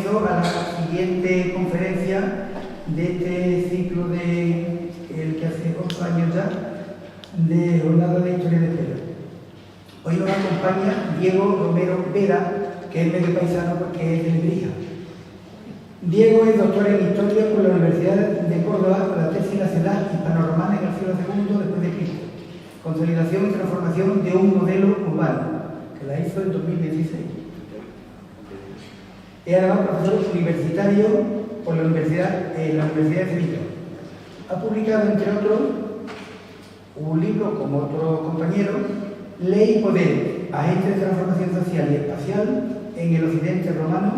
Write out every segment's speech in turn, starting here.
comienzo a la siguiente conferencia de este ciclo el que hace 8 años ya, de Jornada de Historia de Espera. Hoy nos acompaña Diego Romero Vera, que es medio paisano porque es de Lebrija. Diego es doctor en Historia por la Universidad de Córdoba con la tesis nacional hispano-romana en el siglo II después de Cristo. Consolidación y transformación de un modelo urbano, que la hizo en 2016. Es además profesor universitario por la Universidad de Sevilla. Ha publicado, entre otros, un libro como otro compañero, Ley y Poder, agentes de transformación social y espacial en el occidente romano,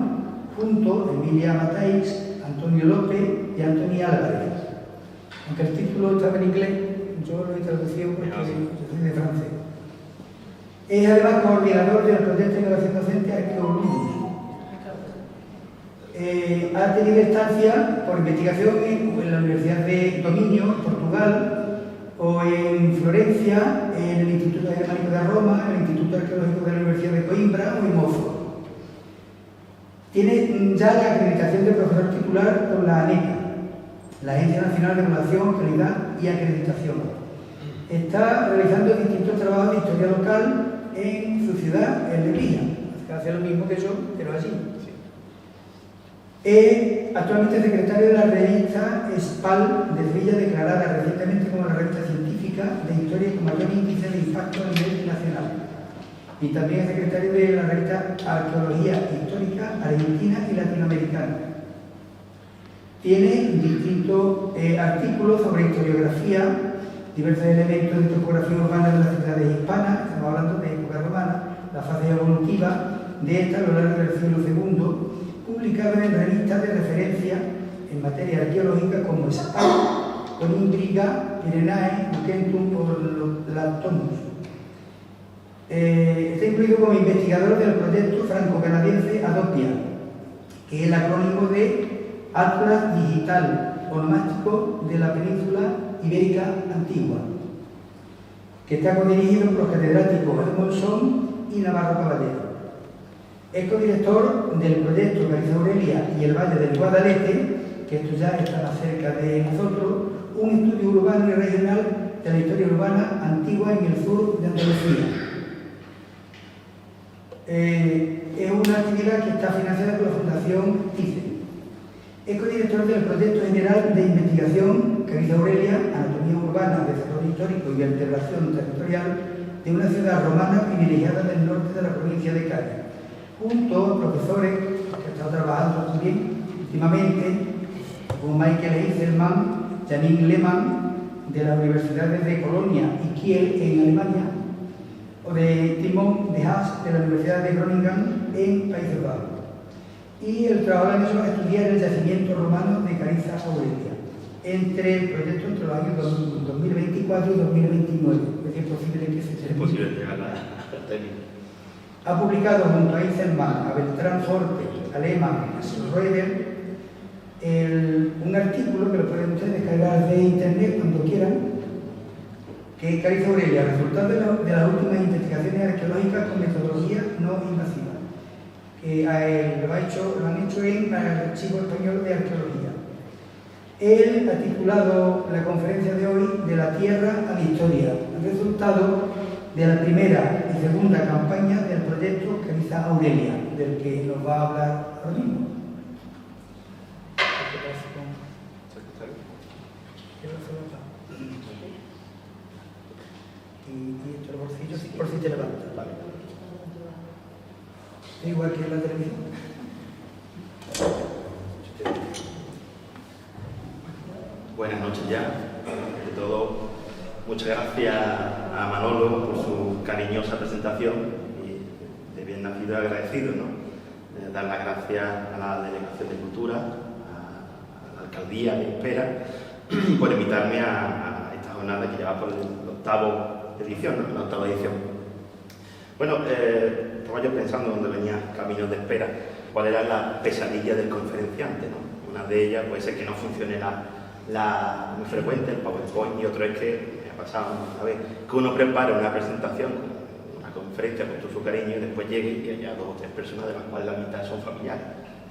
junto a Emilia Matáis, Antonio López y Antonia Álvarez. Aunque el título estaba en inglés, yo lo he traducido porque yo soy de francés. Es además coordinador del proyecto de innovación docente Arqueología. Ha tenido estancia por investigación en la Universidad de Dominio, Portugal, o en Florencia, en el Instituto Germánico de Roma, en el Instituto Arqueológico de la Universidad de Coimbra o en Oxford. Tiene ya la acreditación de profesor titular por la ANECA, la Agencia Nacional de Evaluación, Calidad y Acreditación. Está realizando distintos trabajos de historia local en su ciudad, en Lebrija. Hace lo mismo que yo, pero allí. Es actualmente secretario de la revista SPAL de Sevilla, declarada recientemente como la revista científica de historia con mayor índice de impacto a nivel nacional. Y también es secretario de la revista Arqueología Histórica Argentina y Latinoamericana. Tiene distintos artículos sobre historiografía, diversos elementos de topografía urbana de las ciudades hispanas, estamos hablando de época romana, la fase evolutiva de esta a lo largo del siglo II, publicado en revistas de referencia en materia arqueológica como SPAL, Coimbriga, Pirenae, Lucentum o Lactomus. Está incluido como investigador del proyecto franco-canadiense Adopia, que es el acrónimo de Atlas Digital Onomástico de la Península Ibérica Antigua, que está codirigido por los catedráticos Monzón y Navarro Caballero. Es codirector del proyecto Cariza Aurelia y el Valle del Guadalete, que esto ya está más cerca de nosotros, un estudio urbano y regional de la historia urbana antigua en el sur de Andalucía. Es una actividad que está financiada por la Fundación TICE. Es codirector del proyecto general de investigación Cariza Aurelia, Anatomía Urbana, Desarrollo Histórico y Vertebración Territorial de una ciudad romana privilegiada del norte de la provincia de Cádiz, junto a profesores que han estado trabajando también últimamente, como Michael Heiselmann, Janine Lehmann, de las universidades de Colonia y Kiel en Alemania, o de Timon de Haas, de la Universidad de Groningen en Países Bajos. Y el trabajo en eso va a estudiar el yacimiento romano de Cariza Aurelia, entre el proyecto entre los años 2024 y 2029. Es posible que se termine. Es posible llegar a término. Ha publicado junto a Eisenman, a Beltrán Forte, a Lehmann, a Schroeder, un artículo que lo pueden ustedes descargar de internet cuando quieran, que es Cariza Aurelia, resultado de las últimas investigaciones arqueológicas con metodología no invasiva, que lo han hecho en el Archivo Español de Arqueología. Él ha titulado la conferencia de hoy De la Tierra a la Historia, el resultado de la primera y segunda campaña del proyecto Cariza Aurelia, del que nos va a hablar ahora mismo. Y esto el bolsillo, sí, por si te levantas. Vale. Igual que en la televisión. Buenas noches ya. Ante todo, muchas gracias a Manolo por su cariñosa presentación y de bien nacido y agradecido, ¿no? Dar las gracias a la Delegación de Cultura, a la Alcaldía de Espera, por invitarme a esta jornada que lleva por la octava edición, ¿no? La octava edición. Bueno, estaba yo pensando cuando venía camino de Espera, cuál era la pesadilla del conferenciante, ¿no? Una de ellas puede ser que no funcione muy frecuente el PowerPoint, y otro es que me ha pasado una vez que uno prepara una presentación, una conferencia con todo su cariño, y después llegue y haya 2 o 3 personas de las cuales la mitad son familiares.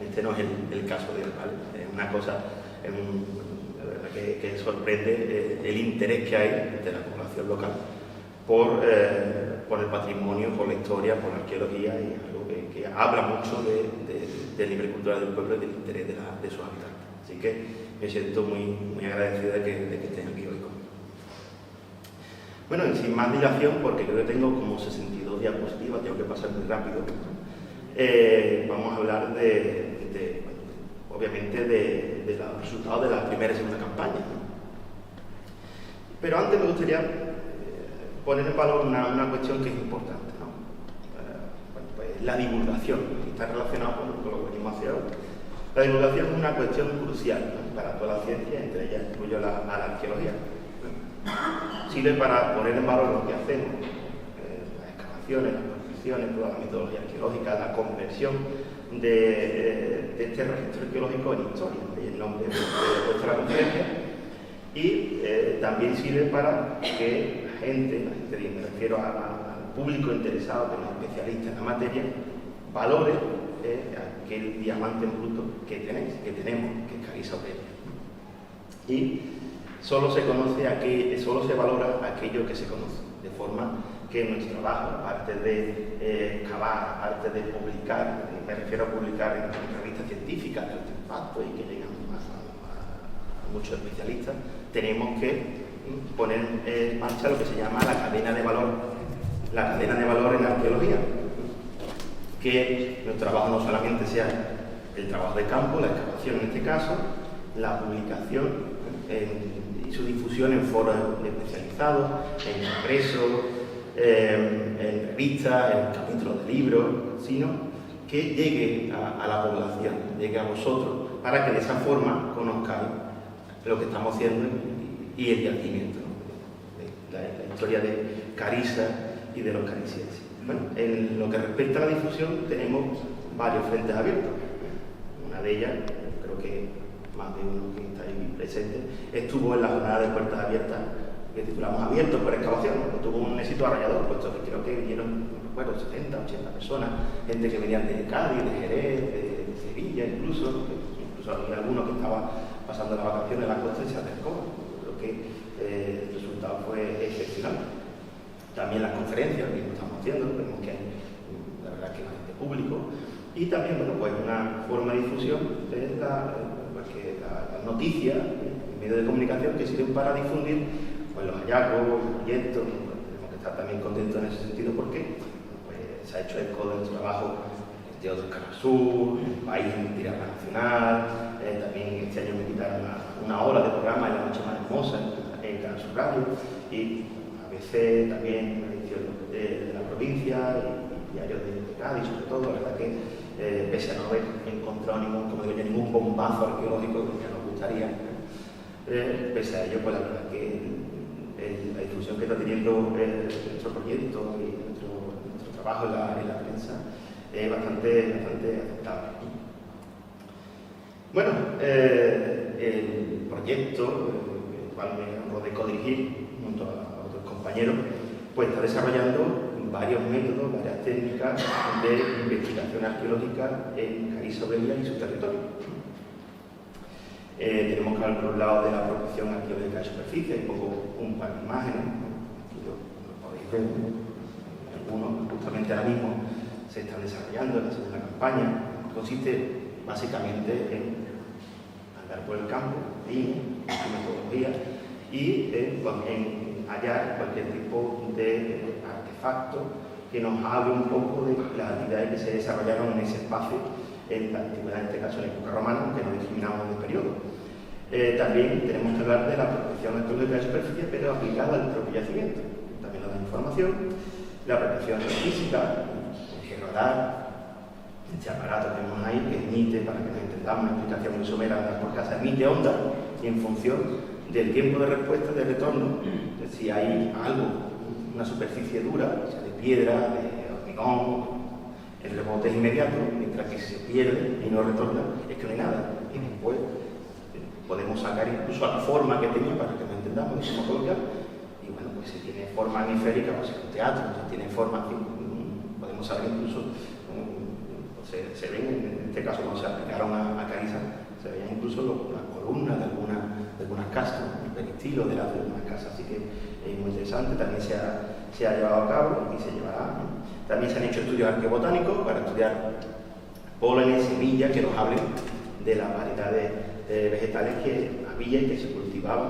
este no es el caso de él, ¿vale? Es una cosa la verdad que sorprende el interés que hay de la población local por el patrimonio, por la historia, por la arqueología, y algo que habla mucho del nivel cultural del pueblo y del interés de sus habitantes. Así que me siento muy agradecido de que estén aquí hoy conmigo. Bueno, y sin más dilación, porque creo que tengo como 62 diapositivas, tengo que pasar muy rápido, vamos a hablar obviamente de los resultados de la primera y segunda campaña, ¿no? Pero antes me gustaría poner en valor una cuestión que es importante, ¿no? Pues la divulgación, está relacionado con lo que venimos hacia ahora. La divulgación es una cuestión crucial, ¿no?, para toda la ciencia, entre ellas incluyo a la arqueología. Sirve para poner en valor lo que hacemos, las excavaciones, las prospecciones, toda la metodología arqueológica, la conversión de este registro arqueológico en historia, y el nombre de la conferencia, y también sirve para que la gente, me refiero al público interesado, que los especialistas en la materia, valore aquel diamante en bruto que tenemos, que es Carissa Aurelia. Y solo se valora aquello que se conoce, de forma que nuestro trabajo, aparte de excavar, aparte de publicar, me refiero a publicar en revistas científicas de alto impacto y que llegan a muchos especialistas, tenemos que poner en marcha lo que se llama la cadena de valor en la arqueología. Que nuestro trabajo no solamente sea el trabajo de campo, la excavación en este caso, la publicación y su difusión en foros especializados, en congresos, en revistas, en capítulos de libros, sino que llegue a la población, llegue a vosotros, para que de esa forma conozcáis lo que estamos haciendo y el yacimiento, ¿no?, la historia de Carissa y de los caricienses. Bueno, en lo que respecta a la difusión tenemos varios frentes abiertos. Una de ellas, creo que más de uno que está ahí presente, estuvo en la jornada de puertas abiertas que titulamos Abiertos por Excavación, que tuvo un éxito arrollador, puesto que creo que vinieron, bueno, 70, 80 personas, gente que venían de Cádiz, de Jerez, de Sevilla incluso había algunos que estaban pasando las vacaciones en la costa y se acercó. Creo que el resultado fue excepcional. También las conferencias que estamos haciendo, vemos que hay, la verdad, que bastante público, y también, bueno, pues una forma de difusión es las noticias en medios de comunicación que sirven para difundir pues, los hallazgos, los proyectos. Tenemos que estar también contentos en ese sentido porque pues, se ha hecho eco del trabajo de otros Canal Sur, el país en tirada nacional, también este año me quitaron una hora de programa en La Noche Más Hermosa en Canal Sur Radio, y también una edición de la provincia y diarios de Cádiz, sobre todo. La verdad que pese a no haber encontrado ningún bombazo arqueológico que nos gustaría, pese a ello, pues la verdad que la difusión que está teniendo nuestro proyecto y nuestro trabajo en la prensa es bastante aceptable. Bueno, el proyecto, el cual me honro de codirigir junto a compañeros, pues está desarrollando varios métodos, varias técnicas de investigación arqueológica en Carissa Aurelia y su territorio. Tenemos que hablar por un lado de la prospección arqueológica de superficie, y pongo un par de imágenes, aquí lo podéis ver, algunos justamente ahora mismo se están desarrollando en la segunda campaña. Consiste básicamente en andar por el campo, en metodología, y en hallar cualquier tipo de artefacto que nos hable un poco de las actividades que se desarrollaron en ese espacio en la antigüedad, en este caso en la época romana, aunque no discriminamos el periodo. También tenemos que hablar de la prospección arqueológica de superficie, pero aplicada al propio yacimiento. También nos da información, la prospección física, el georradar, este aparato que vemos ahí que emite, para que nos entendamos, una explicación muy somera por casa, emite onda, y en función del tiempo de respuesta, de retorno, si hay algo, una superficie dura, o sea, de piedra, de hormigón, el rebote es inmediato, mientras que si se pierde y no retorna, es que no hay nada. Y después podemos sacar incluso la forma que tenía, para que nos entendamos, de cómo colocar, y bueno, pues si tiene forma hemisférica, pues es un teatro, si tiene forma, podemos saber incluso, pues se ven, en este caso cuando se aplicaron a Cariza, se veían incluso las columnas de algunas casas, del estilo de algunas casas, así que es muy interesante. También se ha llevado a cabo y se llevará. También se han hecho estudios arqueobotánicos para estudiar pólenes, semillas que nos hablen de las variedades vegetales que había y que se cultivaban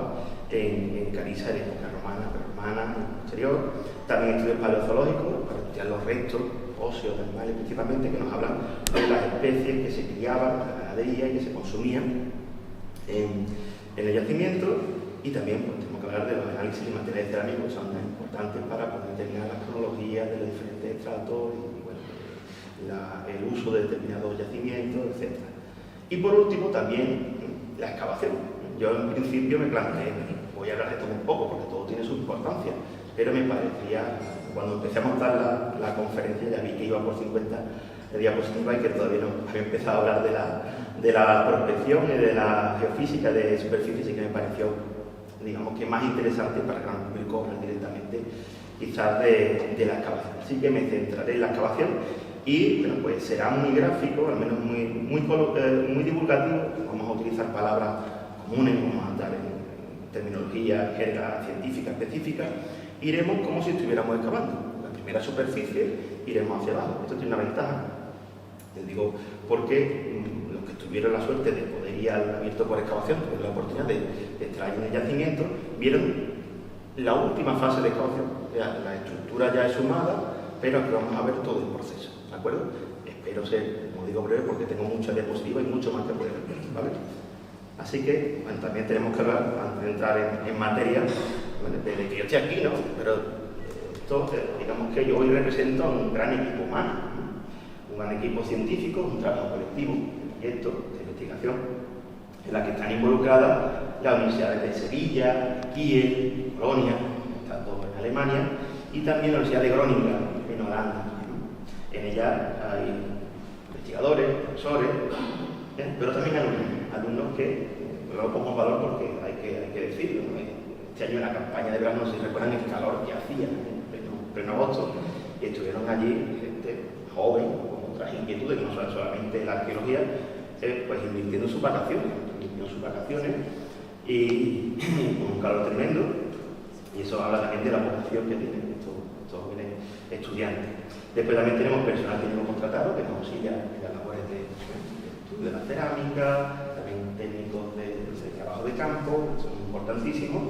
en Cariza en época romana y posterior. También estudios paleozoológicos para estudiar los restos óseos de animales principalmente, que nos hablan de las especies que se criaban, de la ganadería y que se consumían en el yacimiento. Y también pues, tenemos que hablar de los análisis de materiales cerámicos, que son importantes para poder determinar las cronologías de los diferentes estratos y bueno, el uso de determinados yacimientos, etc. Y por último también la excavación. Yo en principio me planteé, voy a hablar de todo un poco porque todo tiene su importancia, pero me parecía, cuando empecé a montar la conferencia ya vi que iba por 50 diapositivas y que todavía no había empezado a hablar de la prospección y de la geofísica de superficie, y que me pareció, digamos, que más interesante para el gran público directamente quizás de la excavación. Así que me centraré en la excavación y bueno, pues será muy gráfico, al menos muy divulgativo. Vamos a utilizar palabras comunes, vamos a andar en terminología, jerga científica específica. Iremos como si estuviéramos excavando. La primera superficie iremos hacia abajo. Esto tiene una ventaja, les digo, porque los que tuvieron la suerte de poder ir al abierto por excavación, tuvieron la oportunidad de extraer en el yacimiento, vieron la última fase de excavación. La estructura ya es sumada, pero aquí vamos a ver todo el proceso, ¿de acuerdo? Espero ser, como digo, breve porque tengo muchas diapositivas y mucho más que poder ver, ¿vale? Así que bueno, también tenemos que hablar, antes de entrar en materia, bueno, desde que yo estoy aquí, ¿no? Pero esto, digamos que yo hoy represento a un gran equipo humano, un gran equipo científico, un trabajo colectivo, de proyectos de investigación, en la que están involucradas las universidades de Sevilla, Kiel, Colonia, están todos en Alemania, y también la Universidad de Groningen, en Holanda. En ella hay investigadores, profesores, pero también alumnos que lo pongo en valor porque hay que decirlo, ¿no? Este año en la campaña de verano, si recuerdan el calor que hacía en pleno agosto, y estuvieron allí gente joven, con otras inquietudes, que no son solamente la arqueología, pues invirtiendo sus vacaciones, y con un calor tremendo, y eso habla también de la vocación que tienen estos jóvenes estudiantes. Después también tenemos personal que hemos contratado, que nos auxilia en las labores de estudio de la cerámica, también técnicos de trabajo de campo, que son importantísimos.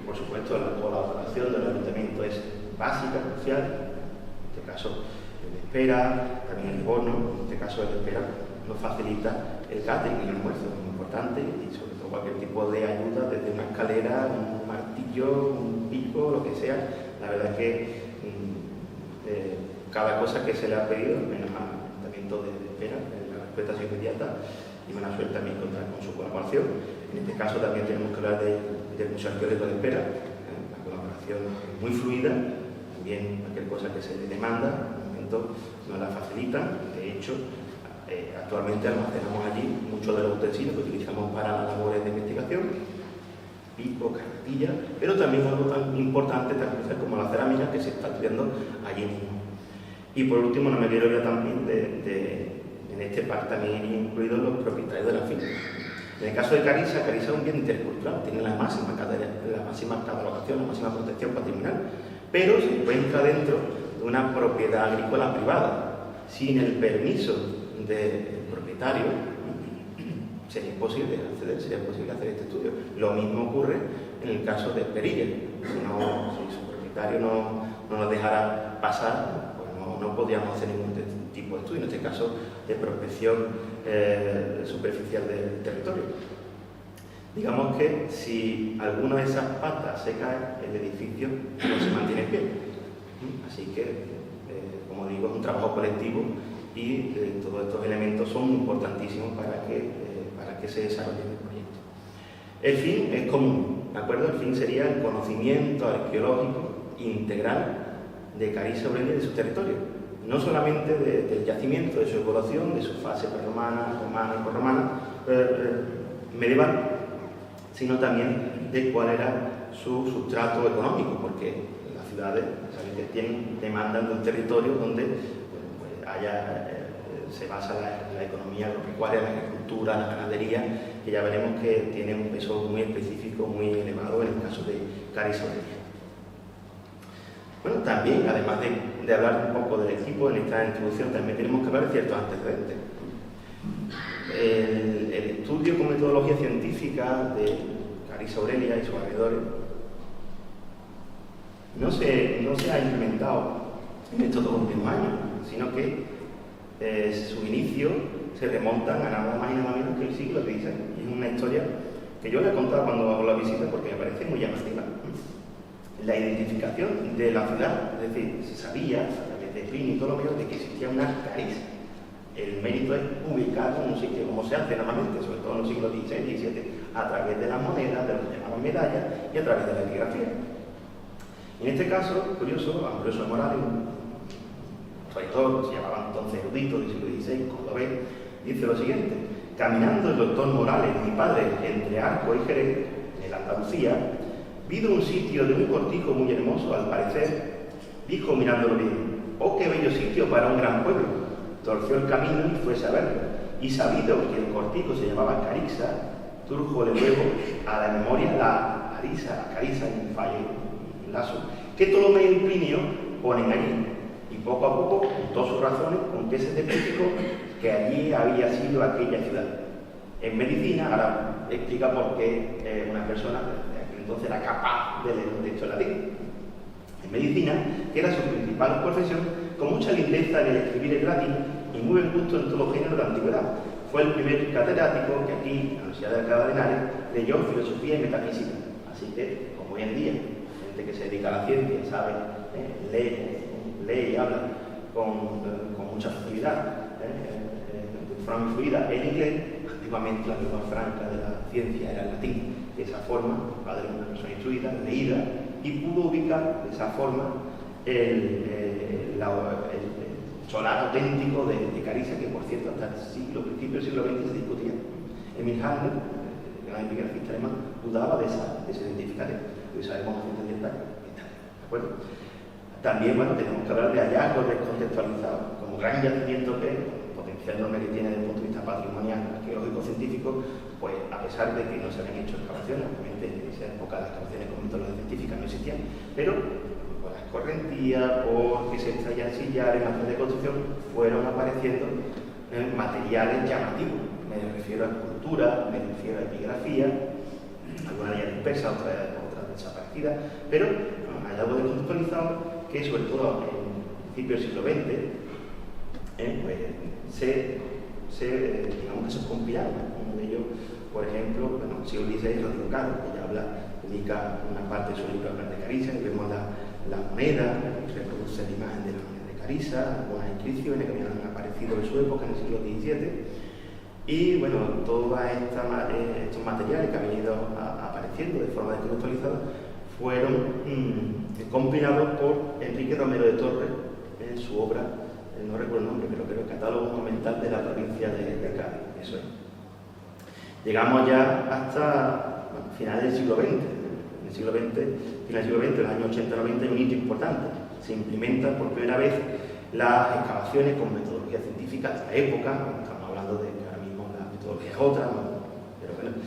Por supuesto, la colaboración del ayuntamiento es básica, crucial. En este caso, el espera, también el bono, en este caso el espera nos facilita el catering y el almuerzo, es muy importante, y sobre todo cualquier tipo de ayuda, desde una escalera, un martillo, un pico, lo que sea. La verdad es que cada cosa que se le ha pedido, al menos al ayuntamiento de espera, la respuesta es inmediata, y buena suerte también contar con su colaboración. En este caso también tenemos que hablar del Museo Arqueológico de Espera, la colaboración es muy fluida, también cualquier cosa que se le demanda, en el momento nos la facilitan. De hecho, actualmente almacenamos allí muchos de los utensilios que utilizamos para las labores de investigación, pico, carretilla, pero también algo tan importante como la cerámica, que se está estudiando allí mismo. Y por último, no me quiero olvidar también en este parque también incluidos los propietarios de la finca. En el caso de Cariza es un bien intercultural, tiene la máxima catalogación, la máxima protección patrimonial, pero se encuentra dentro de una propiedad agrícola privada. Sin el permiso del propietario sería imposible hacer este estudio. Lo mismo ocurre en el caso de Perilla. Si su propietario no nos dejara pasar, pues no podríamos hacer ningún tipo de estudio, en este caso de prospección superficial del territorio. Digamos que si alguna de esas patas se cae, el edificio no se mantiene en pie. Así que, como digo, es un trabajo colectivo y todos estos elementos son importantísimos para que se desarrolle el proyecto. El fin es común, ¿de acuerdo? El fin sería el conocimiento arqueológico integral de Cariza Aurelia y de su territorio. No solamente del yacimiento, de su evolución, de su fase prerromana, romana y porromana, medieval, sino también de cuál era su sustrato económico, porque las ciudades demandan de un territorio donde se basa en la economía agropecuaria, la agricultura, la ganadería, que ya veremos que tiene un peso muy específico, muy elevado en el caso de Carissa Aurelia. Bueno, también, además de hablar un poco del equipo en esta introducción, también tenemos que hablar de ciertos antecedentes. El estudio con metodología científica de Carissa Aurelia y sus alrededores no se ha implementado en estos 2 últimos años, sino que sus inicios se remontan a nada más y nada menos que el siglo XVI. Y es una historia que yo le he contado cuando hago la visita porque me parece muy llamativa. La identificación de la ciudad, es decir, se sabía a través de Plinio y Ptolomeo de que existía una Carissa. El mérito es ubicar en un sitio, como se hace normalmente, sobre todo en los siglos XVI y XVII, a través de las monedas, de lo que llamaban medallas y a través de la epigrafía. En este caso, curioso, Ambrosio de Morales, un traidor, se llamaba entonces erudito del siglo XVI, cordobés, dice lo siguiente: caminando el doctor Morales, mi padre, entre Arco y Jerez, en Andalucía, vido un sitio de un cortijo muy hermoso, al parecer, dijo mirándolo bien: oh, qué bello sitio para un gran pueblo. Torció el camino y fuese a verlo, y sabido que el cortijo se llamaba Carissa, trújole luego a la memoria la Carissa en fallo, en lazo, que Ptolomeo y Plinio ponen allí, y poco a poco juntó sus razones con que se especificó que allí había sido aquella ciudad. En medicina, ahora explica por qué una persona entonces era capaz de leer un texto en latín. En medicina, que era su principal profesión, con mucha lindeza en el escribir en latín y muy buen gusto en todos los géneros de la antigüedad. Fue el primer catedrático que aquí, en la Universidad de Alcalá de Henares, leyó filosofía y metafísica. Así que, como hoy en día, gente que se dedica a la ciencia, sabe, lee y habla con mucha facilidad, de forma muy fluida el inglés. Antiguamente la lengua franca de la ciencia era el latín. De esa forma, el padre era una persona instruida, leída, y pudo ubicar de esa forma el solar auténtico de Carissa, que por cierto hasta el principio del siglo XX se discutía. Emil Handel, el gran epigrafista alemán, dudaba de ese identificación. Hoy sabemos la ciencia oriental, ¿de acuerdo? También, bueno, tenemos que hablar de hallazgos descontextualizados, como gran yacimiento que es, potencial enorme que tiene desde el punto de vista patrimonial, arqueológico, científico, pues a pesar de que no se habían hecho excavaciones, obviamente en esa época las excavaciones con metodología científica no existían, pero por la escorrentía, porque se extraían sillares, materiales de construcción, fueron apareciendo materiales llamativos. Me refiero a escultura, me refiero a epigrafía, algunas de ellas dispersas, otras desaparecidas, pero hay algo descontextualizado que sobre todo en principio del siglo XX pues, digamos que se compilaron. Uno de ellos, por ejemplo, bueno, siglo XVI, Rodrigo Caro, que ya dedica una parte de su libro a hablar de Carissa, y vemos la moneda, reproduce la imagen de la moneda de Carissa, algunas inscripciones que habían aparecido en su época, en el siglo XVII, y bueno, todos estos materiales que han ido apareciendo de forma descontextualizada fueron compilados por Enrique Romero de Torres en su obra, no recuerdo el nombre, pero creo que el Catálogo Monumental de la provincia de Cádiz. Eso es. Llegamos ya hasta finales del siglo XX. En el siglo XX, final del siglo XX, en los años 80-90, hay un hito importante. Se implementan por primera vez las excavaciones con metodología científica de la época. Estamos hablando de que ahora mismo la metodología es otra, pero bueno,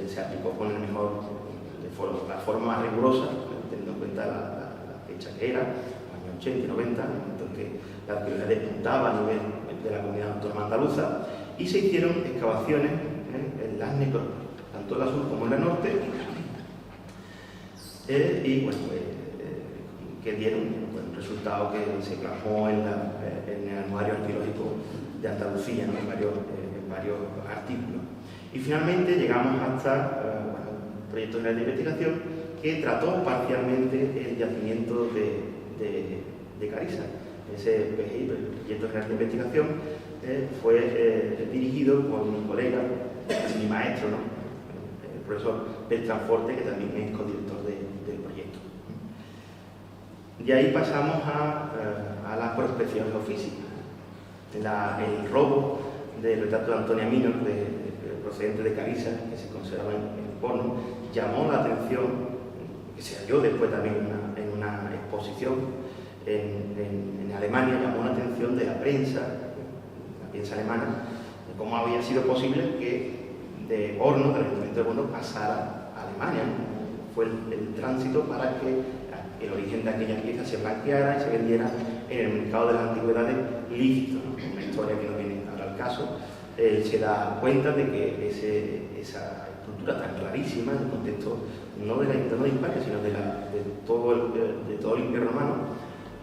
se aplicó con la forma más rigurosa, teniendo en cuenta la fecha que era, los años 80 y 90, en el momento en que la arqueología despuntaba a nivel de la comunidad autónoma andaluza, y se hicieron excavaciones en las necrópolis, tanto en la sur como en la norte, y bueno, que dieron un resultado que se plasmó en el anuario arqueológico de Andalucía, ¿no? en varios artículos. Y finalmente llegamos hasta un proyecto general de investigación que trató parcialmente el yacimiento de Carissa. Ese PGI, el proyecto general de investigación, fue dirigido por mi colega, mi maestro, ¿no? El profesor Beltrán Forte, que también es codirector del proyecto. De ahí pasamos a la prospección geofísica. El robo del retrato de Antonia Minor, procedente de Carissa, que se conserva en Porno, llamó la atención, que se halló después también en una exposición en Alemania llamó la atención de la prensa alemana, de cómo había sido posible que de Brno, del Ayuntamiento de Brno, pasara a Alemania, ¿no? Fue el tránsito para que el origen de aquella pieza se blanqueara y se vendiera en el mercado de las antigüedades lícito, ¿no? Una historia que no viene ahora al caso. Se da cuenta de que esa estructura tan clarísima, en el contexto no de Hispania, sino de todo el Imperio Romano,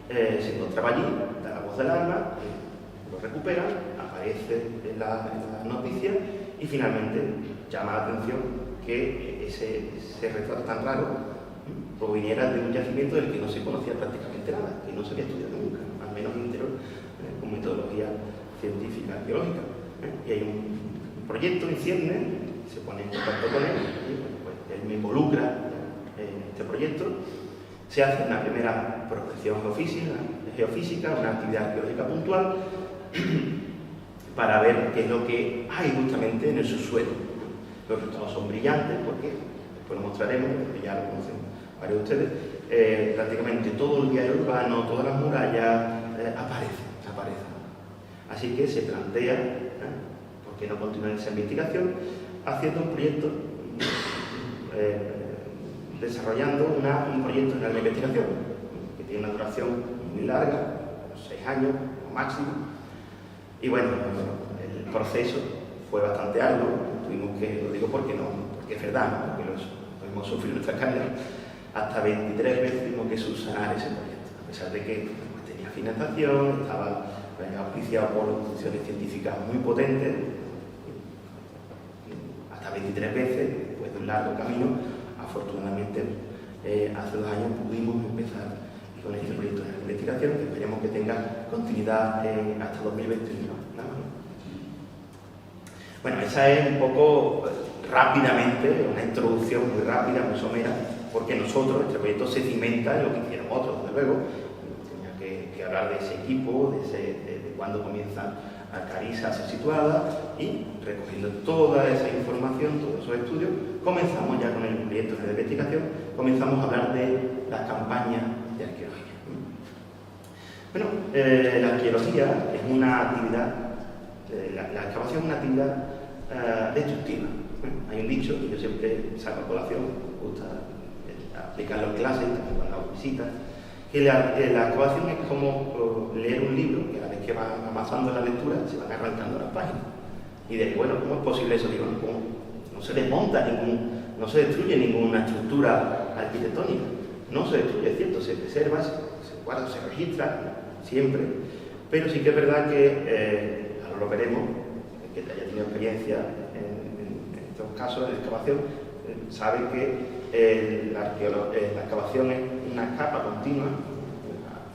se encontraba allí, da la voz del alma, lo recupera, aparece en la noticia y finalmente llama la atención que ese retrato tan raro proviniera de un yacimiento del que no se conocía prácticamente nada, que no se había estudiado nunca, al menos en interior, con metodología científica arqueológica. Y hay un proyecto en Cierne, se pone en contacto con él, y pues, él me involucra en este proyecto. Se hace una primera prospección geofísica, una actividad arqueológica puntual, para ver qué es lo que hay justamente en el subsuelo. Los resultados son brillantes porque, después lo mostraremos, porque ya lo conocen varios de ustedes, prácticamente todo el viario urbano, todas las murallas aparecen. Así que se plantea, ¿por qué no continuar esa investigación? Haciendo un proyecto, desarrollando un proyecto de la investigación, que tiene una duración muy larga, 6 años o máximo. Y bueno, el proceso fue bastante arduo, tuvimos que, lo digo porque es verdad, ¿no? Porque lo hemos sufrido en nuestra carne, hasta 23 veces tuvimos que subsanar ese proyecto, a pesar de que pues, tenía financiación, estaba auspiciado por instituciones científicas muy potentes. Hasta 23 veces, después de un largo camino, afortunadamente hace 2 años pudimos empezar con este proyecto de investigación, que esperemos que tenga continuidad hasta 2021. ¿No? Bueno, esa es un poco rápidamente, una introducción muy rápida, muy somera, porque nosotros, este proyecto se cimenta en lo que hicieron otros, desde luego. Tenía que hablar de ese equipo, de cuándo comienza Alcariza a ser situada, y recogiendo toda esa información, todos esos estudios, comenzamos ya con el proyecto de investigación, comenzamos a hablar de las campañas de arqueología. Bueno, la arqueología es una actividad, la excavación es una actividad destructiva. Hay un dicho que yo siempre saco a colación, me gusta aplicarlo en clase, también cuando hago visitas, que la excavación es como leer un libro, que a la vez que van avanzando en la lectura se van arrancando las páginas. Y de bueno, ¿cómo es posible eso? Digo, no se desmonta no se destruye ninguna estructura arquitectónica, no se destruye, es cierto, se preserva, se guarda, se registra siempre, pero sí que es verdad que, ahora lo veremos, el que haya tenido experiencia en estos casos de excavación, sabe que la excavación es una capa continua,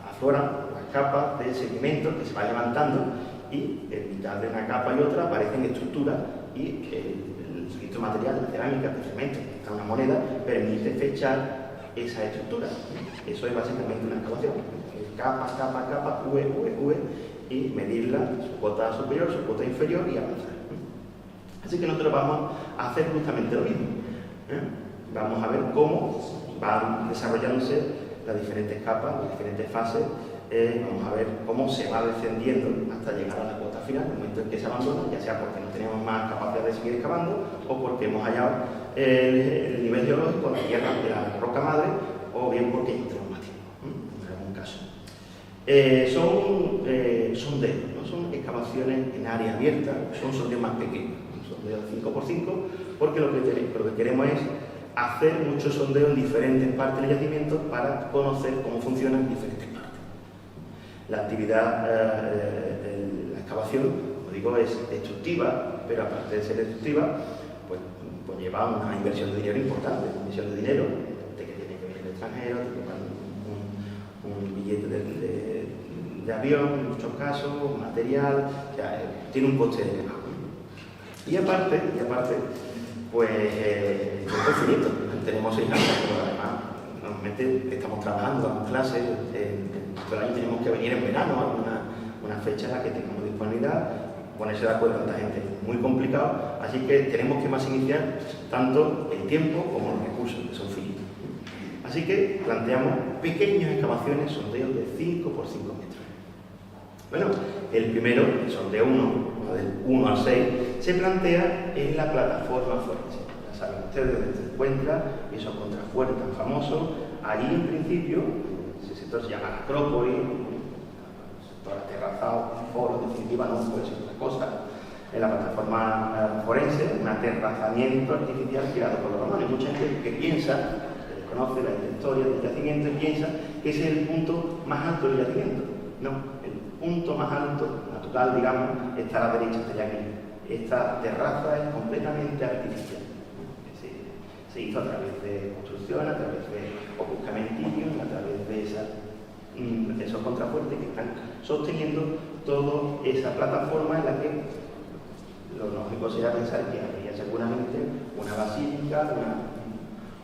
afloran las capas de sedimentos que se van levantando y en mitad de una capa y otra aparecen estructuras y el registro material de cerámica, de cemento, que está una moneda, permite fechar esa estructura. Eso es básicamente una excavación. Capa, V, y medirla, su cuota superior, su cuota inferior y avanzar. Así que nosotros vamos a hacer justamente lo mismo. Vamos a ver cómo van desarrollándose las diferentes capas, las diferentes fases. Vamos a ver cómo se va descendiendo hasta llegar a la cuota final, el momento en que se abandona, ya sea porque no tenemos más capacidad de seguir excavando o porque hemos hallado el nivel geológico, la tierra de la roca madre, o bien porque hay un traumatismo, en algún caso. Son sondeos, no son excavaciones en área abierta, son sondeos más pequeños, sondeos 5×5, porque lo que queremos es hacer muchos sondeos en diferentes partes del yacimiento para conocer cómo funcionan diferentes partes. La actividad de la excavación, como digo, es destructiva, pero aparte de ser destructiva, pues lleva una inversión de dinero importante, una inversión de dinero, de que tiene que venir del extranjero, tiene que pagar un billete de avión, en muchos casos, material, o sea, tiene un coste elevado. Y aparte, pues el tiempo es finito, tenemos 6 años, pero además normalmente estamos trabajando, damos clases, todo el año tenemos que venir en verano a una fecha en la que tengamos disponibilidad, ponerse de acuerdo con la gente es muy complicado, así que tenemos que maximizar tanto el tiempo como los recursos, que son finitos. Así que planteamos pequeñas excavaciones, sondeos de 5 por 5 metros. Bueno, el primero, el sondeo 1, del 1 al 6, se plantea en la plataforma forense. Ya saben ustedes dónde se encuentra esos contrafuertes tan famosos. Allí, en principio, ese sector se llama Acrópolis, sector aterrazado, foro, en definitiva, no puede ser otra cosa. En la plataforma forense, un aterrazamiento artificial creado por los romanos. Hay mucha gente que piensa, que desconoce la historia del yacimiento y piensa que ese es el punto más alto del yacimiento. No, el punto más alto, natural, digamos, está a la derecha, está aquí. Esta terraza es completamente artificial. Se hizo a través de construcción, a través de opuscamentillos, a través de esos contrafuertes que están sosteniendo toda esa plataforma en la que lo lógico sería pensar que habría seguramente una basílica,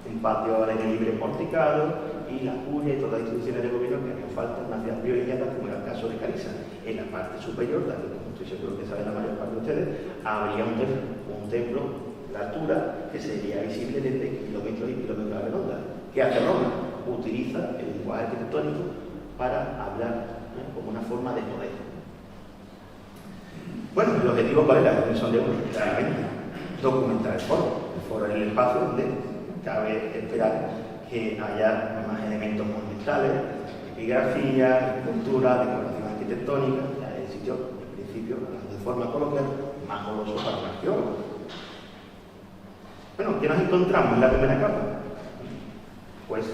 un patio al aire libre porticado y la curia y todas las instituciones de gobierno que harían falta en una ciudad privilegiada como era el caso de Caliza. En la parte superior, como estoy seguro que saben la mayor parte de ustedes, habría un templo de altura que sería visible desde kilómetros y kilómetros a la redonda. ¿Qué hace Roma? Utiliza el lenguaje arquitectónico para hablar como una forma de poder. Bueno, el objetivo ¿cuál era? El sondeo, claramente, documentar el foro. El foro es el espacio donde cabe esperar que haya más elementos monumentales, epigrafía, escultura, decoración arquitectónica. Ya el sitio, en principio, de forma coloquial, más goloso para un arqueólogo. Bueno, ¿qué nos encontramos en la primera capa? Pues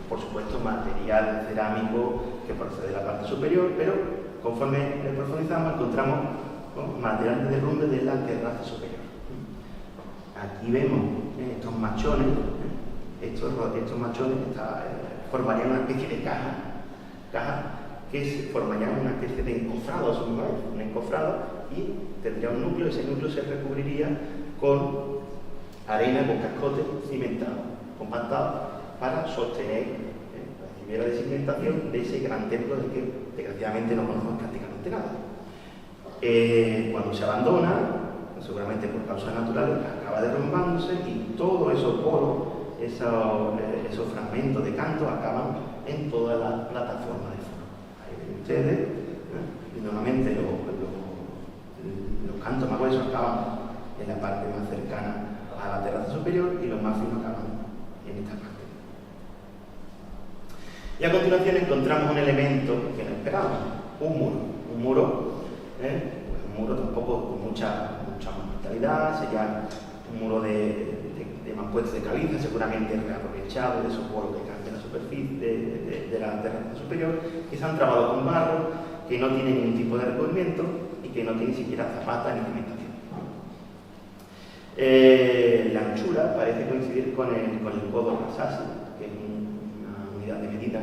por supuesto, material cerámico que procede de la parte superior, pero conforme profundizamos encontramos material de derrumbe de la terraza superior. Aquí vemos estos machones, estos machones formarían una especie de caja que formarían una especie de encofrado a su vez, un encofrado, y tendría un núcleo, ese núcleo se recubriría con arena, con cascote cimentado, compactado, para sostener la primera cimentación de ese gran templo del que desgraciadamente no conocemos prácticamente nada. Cuando se abandona, seguramente por causas naturales, acaba derrumbándose y todos esos polos, esos fragmentos de canto acaban en toda la plataforma de foro. Ahí ven ustedes, y normalmente los cantos más gruesos acaban en la parte más cercana a la terraza superior y los más finos acaban en esta parte. Y a continuación encontramos un elemento que no esperábamos, un muro, pues un muro tampoco con mucha monumentalidad, sería un muro de mampuestos de caliza, seguramente reaprovechado de esos poros que caen de la superficie de la terraza superior, que se han trabado con barro, que no tiene ningún tipo de recubrimiento y que no tiene ni siquiera zapata ni cimentación. La anchura parece coincidir con el codo Masasi, que es una unidad de medida,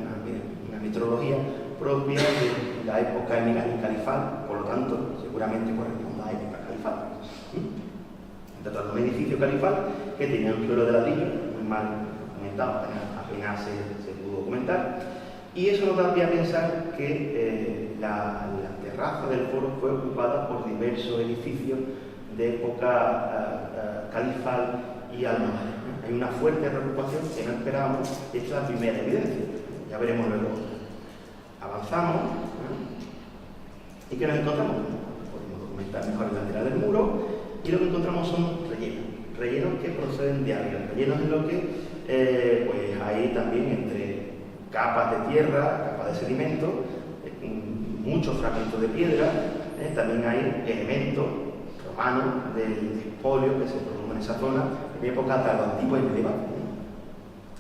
una metrología propia de la época califal, por lo tanto, seguramente corresponde a la época califal. Se trata de un edificio califal que tenía un suelo de ladrillo, muy mal documentado, apenas se pudo documentar, y eso nos da pie a pensar que la terraza del foro fue ocupada por diversos edificios de época califal y almohade. Hay una fuerte preocupación que no esperábamos, esta es la primera evidencia, ya veremos luego. Avanzamos, ¿y qué nos encontramos? Podemos documentar mejor el lateral del muro, y lo que encontramos son rellenos que proceden de arriba, rellenos en lo que pues hay también entre capas de tierra, capas de sedimento, muchos fragmentos de piedra, también hay elementos romanos del expolio que se produjo en esa zona en época tardoantigua y medieval.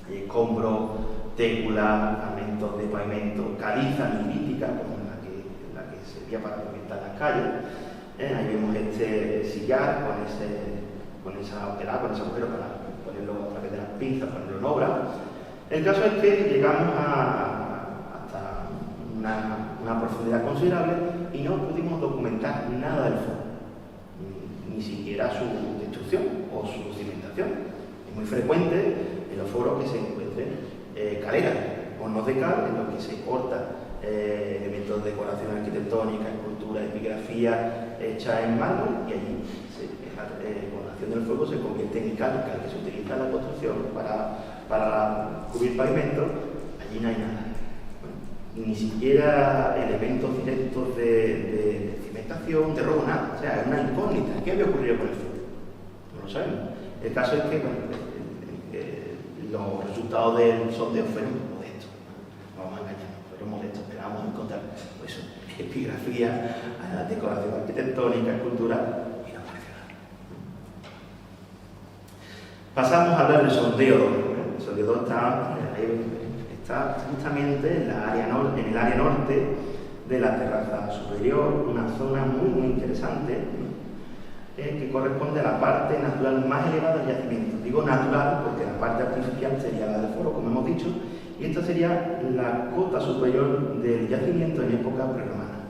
Hay escombros, téculas, fragmentos de pavimento, caliza milítica, como la que servía para pavimentar las calles. Ahí vemos este sillar con ese agujero para ponerlo a través de las pinzas, ponerlo en obra. El caso es que llegamos hasta una profundidad considerable y no pudimos documentar nada del foro, ni siquiera su destrucción o su cimentación. Es muy frecuente en los foros que se encuentren caleras, hornos de cal en los que se cortan elementos de decoración arquitectónica, escultura, epigrafía hecha en mármol, y allí con la acción del fuego se convierte en cal que se utiliza en la construcción para para cubrir pavimento, allí no hay nada. Bueno, ni siquiera elementos directos de cimentación, de robo, nada. O sea, es una incógnita. ¿Qué había ocurrido con el fuego? No lo sabemos. El caso es que bueno, los resultados del sondeo fueron modestos. No vamos a engañarnos, fueron modestos. Esperábamos encontrar pues, epigrafía, decoración arquitectónica, escultura, y no apareció nada. Pasamos a hablar del sondeo 2. El sondeo 2 está justamente en el área norte de la terraza superior, una zona muy interesante que corresponde a la parte natural más elevada del yacimiento. Digo natural porque la parte artificial sería la del foro, como hemos dicho, y esta sería la cota superior del yacimiento en época prerromana.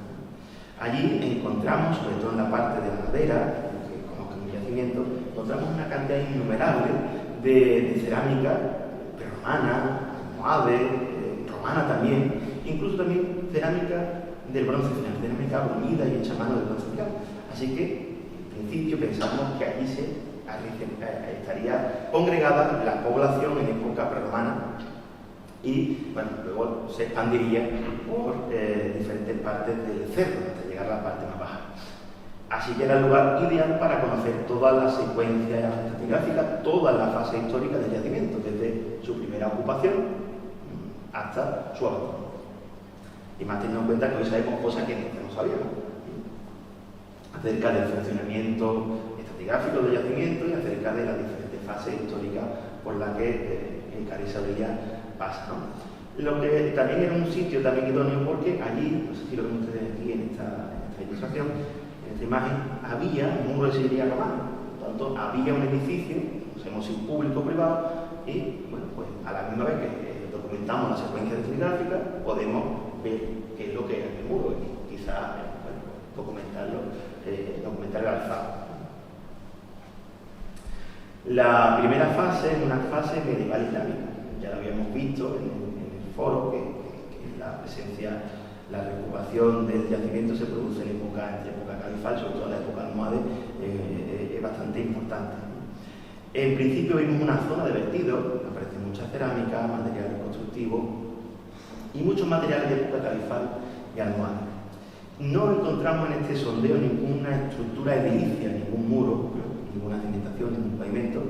Allí encontramos, sobre todo en la parte de la ladera, que conozcan el yacimiento, encontramos una cantidad innumerable de cerámica prerromana, almohade, romana también, incluso también cerámica del bronce final, cerámica unida y hecha a mano del bronce final. Así que, en principio, pensamos que allí estaría congregada la población en época prerromana y, bueno, luego se expandiría por diferentes partes del cerro hasta llegar a la parte más baja. Así que era el lugar ideal para conocer toda la secuencia estratigráfica, toda la fase histórica del yacimiento, desde su primera ocupación hasta su abandono. Y más teniendo en cuenta que hoy sabemos cosas que no sabíamos acerca del funcionamiento estratigráfico del yacimiento y acerca de las diferentes fases históricas por las que Carrizo pasa, ¿no? Lo que también era un sitio también idóneo porque allí, no sé si lo ven ustedes aquí en esta ilustración, en esta imagen, había un muro de sillería romano. Por lo tanto, había un edificio, no sabemos si público o privado, y bueno, pues a la misma vez que documentamos la secuencia estratigráfica, podemos ver qué es lo que era el muro y quizás documentar el alzado. La primera fase es una fase medieval islámica. Ya lo habíamos visto en el foro, que la presencia, la reocupación del yacimiento se produce entre época califal, sobre todo en la época almohade, es bastante importante. En principio vimos una zona de vertido, aparecen muchas cerámicas, materiales constructivos y muchos materiales de época califal y almohade. No encontramos en este sondeo ninguna estructura edilicia, ningún muro, ninguna cimentación, ningún pavimento,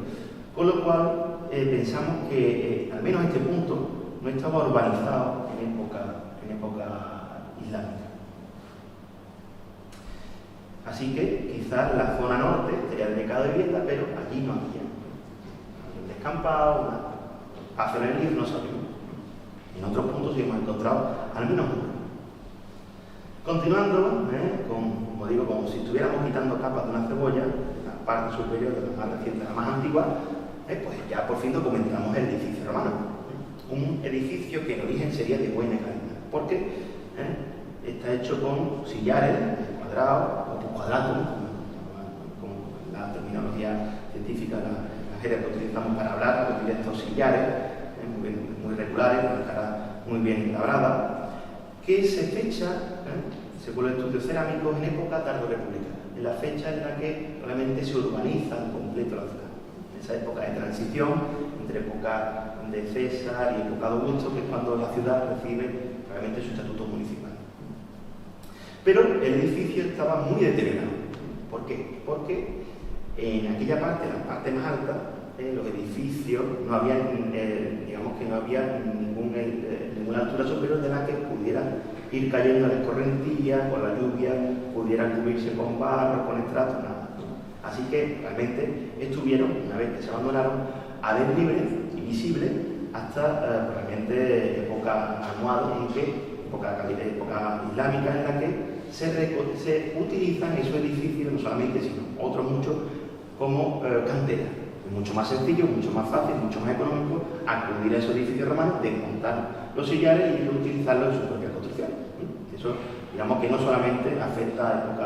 con lo cual pensamos que al menos este punto no estaba urbanizado en época islámica. Así que quizás la zona norte estaría dedicada a vivienda, pero allí no había. Un descampado, un espacio en el río, no sabemos. En otros puntos sí hemos encontrado al menos uno. Continuando, como digo, como si estuviéramos quitando capas de una cebolla, la parte superior de la más reciente, la más antigua, pues ya por fin documentamos el edificio romano. Un edificio que en origen sería de buena calidad, porque está hecho con sillares cuadrados o cuadratos, como la terminología científica, la jerga que utilizamos para hablar, los directos sillares, muy regulares, con la cara muy bien labrada, que se fecha, según los estudios cerámicos, en época tardorrepublicana, en la fecha en la que realmente se urbaniza al completo la ciudad. En esa época de transición entre época de César y época de Augusto, que es cuando la ciudad recibe realmente su estatuto municipal. Pero el edificio estaba muy deteriorado. ¿Por qué? Porque en aquella parte, la parte más alta, los edificios no había, digamos que no había ninguna altura superior de la que pudieran ir cayendo las escorrentías, con la lluvia, pudieran cubrirse con barro, con estratos, nada. Así que realmente estuvieron, una vez que se abandonaron, al aire libre y visible hasta realmente época almohade, época islámica, en la que se utilizan esos edificios, no solamente, sino otros muchos, como cantera. Es mucho más sencillo, mucho más fácil, mucho más económico acudir a esos edificios romanos, desmontar los sillares y utilizarlos en su propia construcción. Eso, digamos que no solamente afecta a la época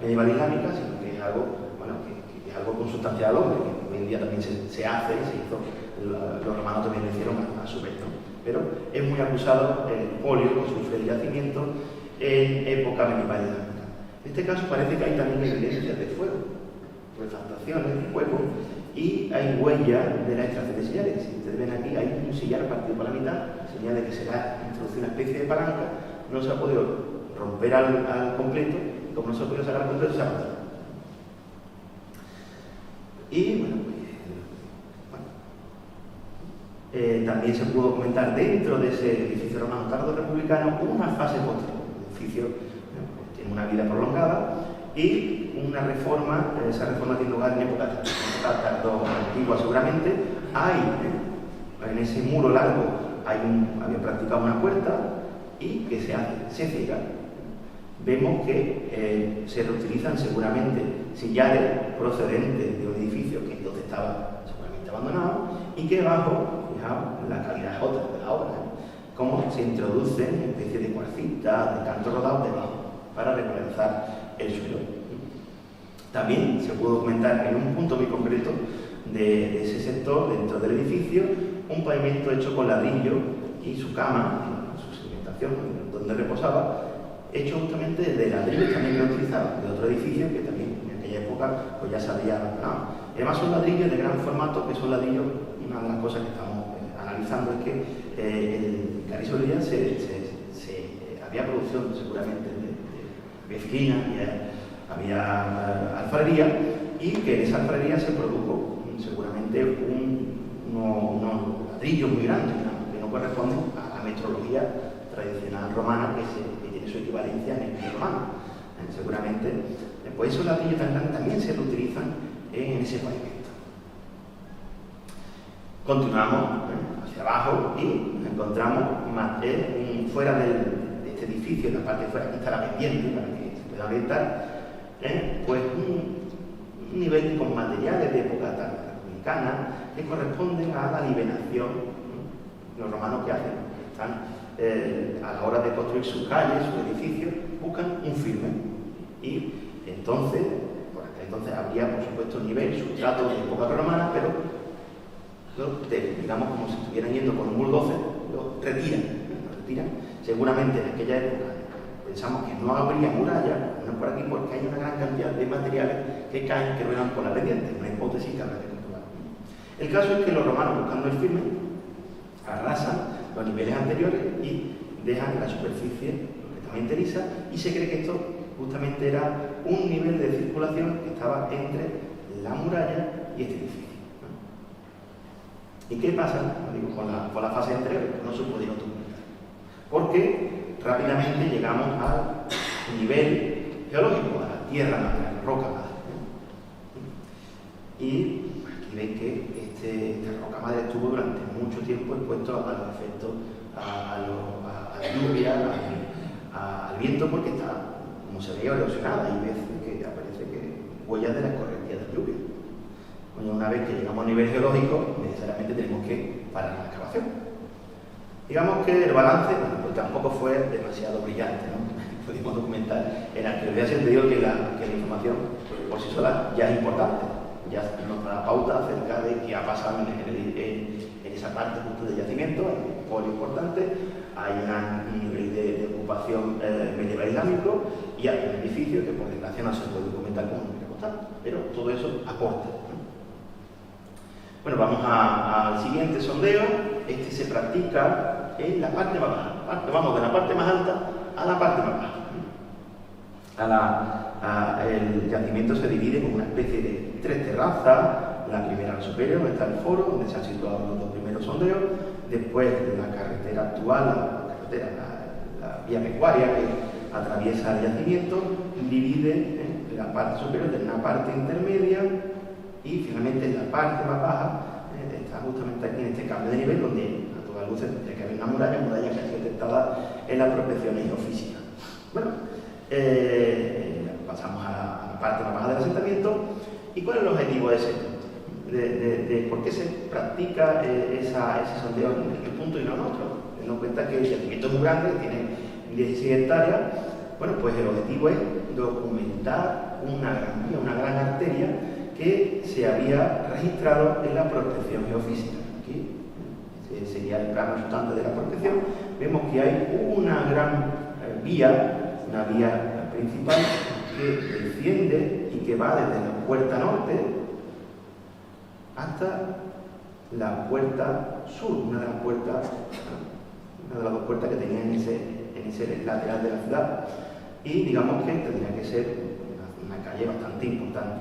medieval islámica, sino que es algo, bueno, que es algo consustancial al hombre, que hoy en día también se hace y se hizo, los romanos también lo hicieron a su vez, ¿no? Pero es muy acusado el polio que sufre el yacimiento en época medieval islámica. En este caso parece que hay también evidencias de fuego. refractaciones, huecos, y hay huellas de la extracción de sillares. Si ustedes ven aquí, hay un sillar partido por la mitad, señal de que se le ha introducido una especie de palanca, no se ha podido romper al completo, y como no se ha podido sacar al completo, se ha roto. Y bueno, también se pudo comentar dentro de ese edificio romano tardo republicano una fase posterior. El edificio tiene una vida prolongada y una reforma, esa reforma tiene lugar en época tardo antigua seguramente. Hay en ese muro largo había practicado una puerta y que se hace, se cierra. Vemos que se reutilizan seguramente sillares procedentes de un edificio que entonces estaba seguramente abandonado y que bajo, fijaos, la calidad J de la obra, cómo se introducen especies de cuarcita, de canto rodado debajo para regularizar el suelo. También se pudo documentar en un punto muy concreto de ese sector, dentro del edificio, un pavimento hecho con ladrillo y su cama, su segmentación, donde reposaba, hecho justamente de ladrillos también que utilizaba de otro edificio que también en aquella época pues ya se había abandonado. Además son ladrillos de gran formato, que son ladrillos, una de las cosas que estamos analizando es que en Carrizo de Lilla había producción seguramente de filina, había alfarería, y que en esa alfarería se produjo seguramente unos ladrillos muy grandes, que no corresponden a la metrología tradicional romana que tiene su equivalencia en el pie romano. Seguramente, pues esos ladrillos tan grandes también se reutilizan en ese pavimento. Continuamos hacia abajo y nos encontramos fuera de este edificio, en la parte de fuera, aquí está la pendiente para que se pueda orientar, pues un nivel con materiales de época republicana que corresponden a la liberación. Los romanos que hacen, están a la hora de construir sus calles, sus edificios, buscan un firme. Y entonces, por aquel entonces habría, por supuesto, nivel, sustrato de época romana, pero digamos como si estuvieran yendo con un bulldozer, lo retiran. Seguramente en aquella época pensamos que no habría muralla, no por aquí, porque hay una gran cantidad de materiales que caen, que ruedan por la pendiente, una hipótesis que habrá que comprobar. El caso es que los romanos, buscando el firme, arrasan los niveles anteriores y dejan la superficie completamente lisa, y se cree que esto justamente era un nivel de circulación que estaba entre la muralla y este edificio. ¿Y qué pasa con la fase anterior? No se pudieron documentar, porque rápidamente llegamos al nivel geológico, a la tierra madre, a la roca madre. Y aquí ven que esta roca madre estuvo durante mucho tiempo expuesto a los efectos, a la lluvia, al viento, porque está, como se veía, erosionada. Hay veces que aparece que huellas de la escorrentía de lluvia. Bueno, una vez que llegamos a nivel geológico, necesariamente tenemos que parar la excavación. Digamos que el balance, bueno, pues tampoco fue demasiado brillante, ¿no? Pudimos documentar en arqueología, siempre digo que la información por sí sola ya es importante, ya nos da pauta acerca de qué ha pasado en esa parte justo del yacimiento, hay un polo importante, hay un nivel de ocupación medieval islámico y hay un edificio que por desgracia no se puede documentar como nos hubiera costado, pero todo eso aporta. Bueno, vamos al siguiente sondeo. Este se practica en la parte más baja. Vamos de la parte más alta a la parte más baja. El yacimiento se divide en una especie de 3 terrazas. La primera, la superior, donde está el foro, donde se han situado los 2 primeros sondeos. Después, la carretera actual, la vía pecuaria que atraviesa el yacimiento, divide la parte superior de una parte intermedia. Y finalmente en la parte más baja está justamente aquí en este cambio de nivel, donde a todas luces tendría que haber una muralla que ha sido detectada en las prospecciones geofísicas. Bueno, pasamos a la parte más baja del asentamiento. ¿Y cuál es el objetivo de ese punto? De por qué se practica ese sondeo en este punto y no en otro. Teniendo en cuenta que el yacimiento es muy grande, tiene 16 hectáreas. Bueno, pues el objetivo es documentar una gran arteria que se había registrado en la prospección geofísica. Aquí sería el plano resultante de la prospección. Vemos que hay una gran vía, una vía principal que desciende y que va desde la puerta norte hasta la puerta sur, una de las dos puertas que tenía en ese lateral de la ciudad, y digamos que tendría que ser una calle bastante importante,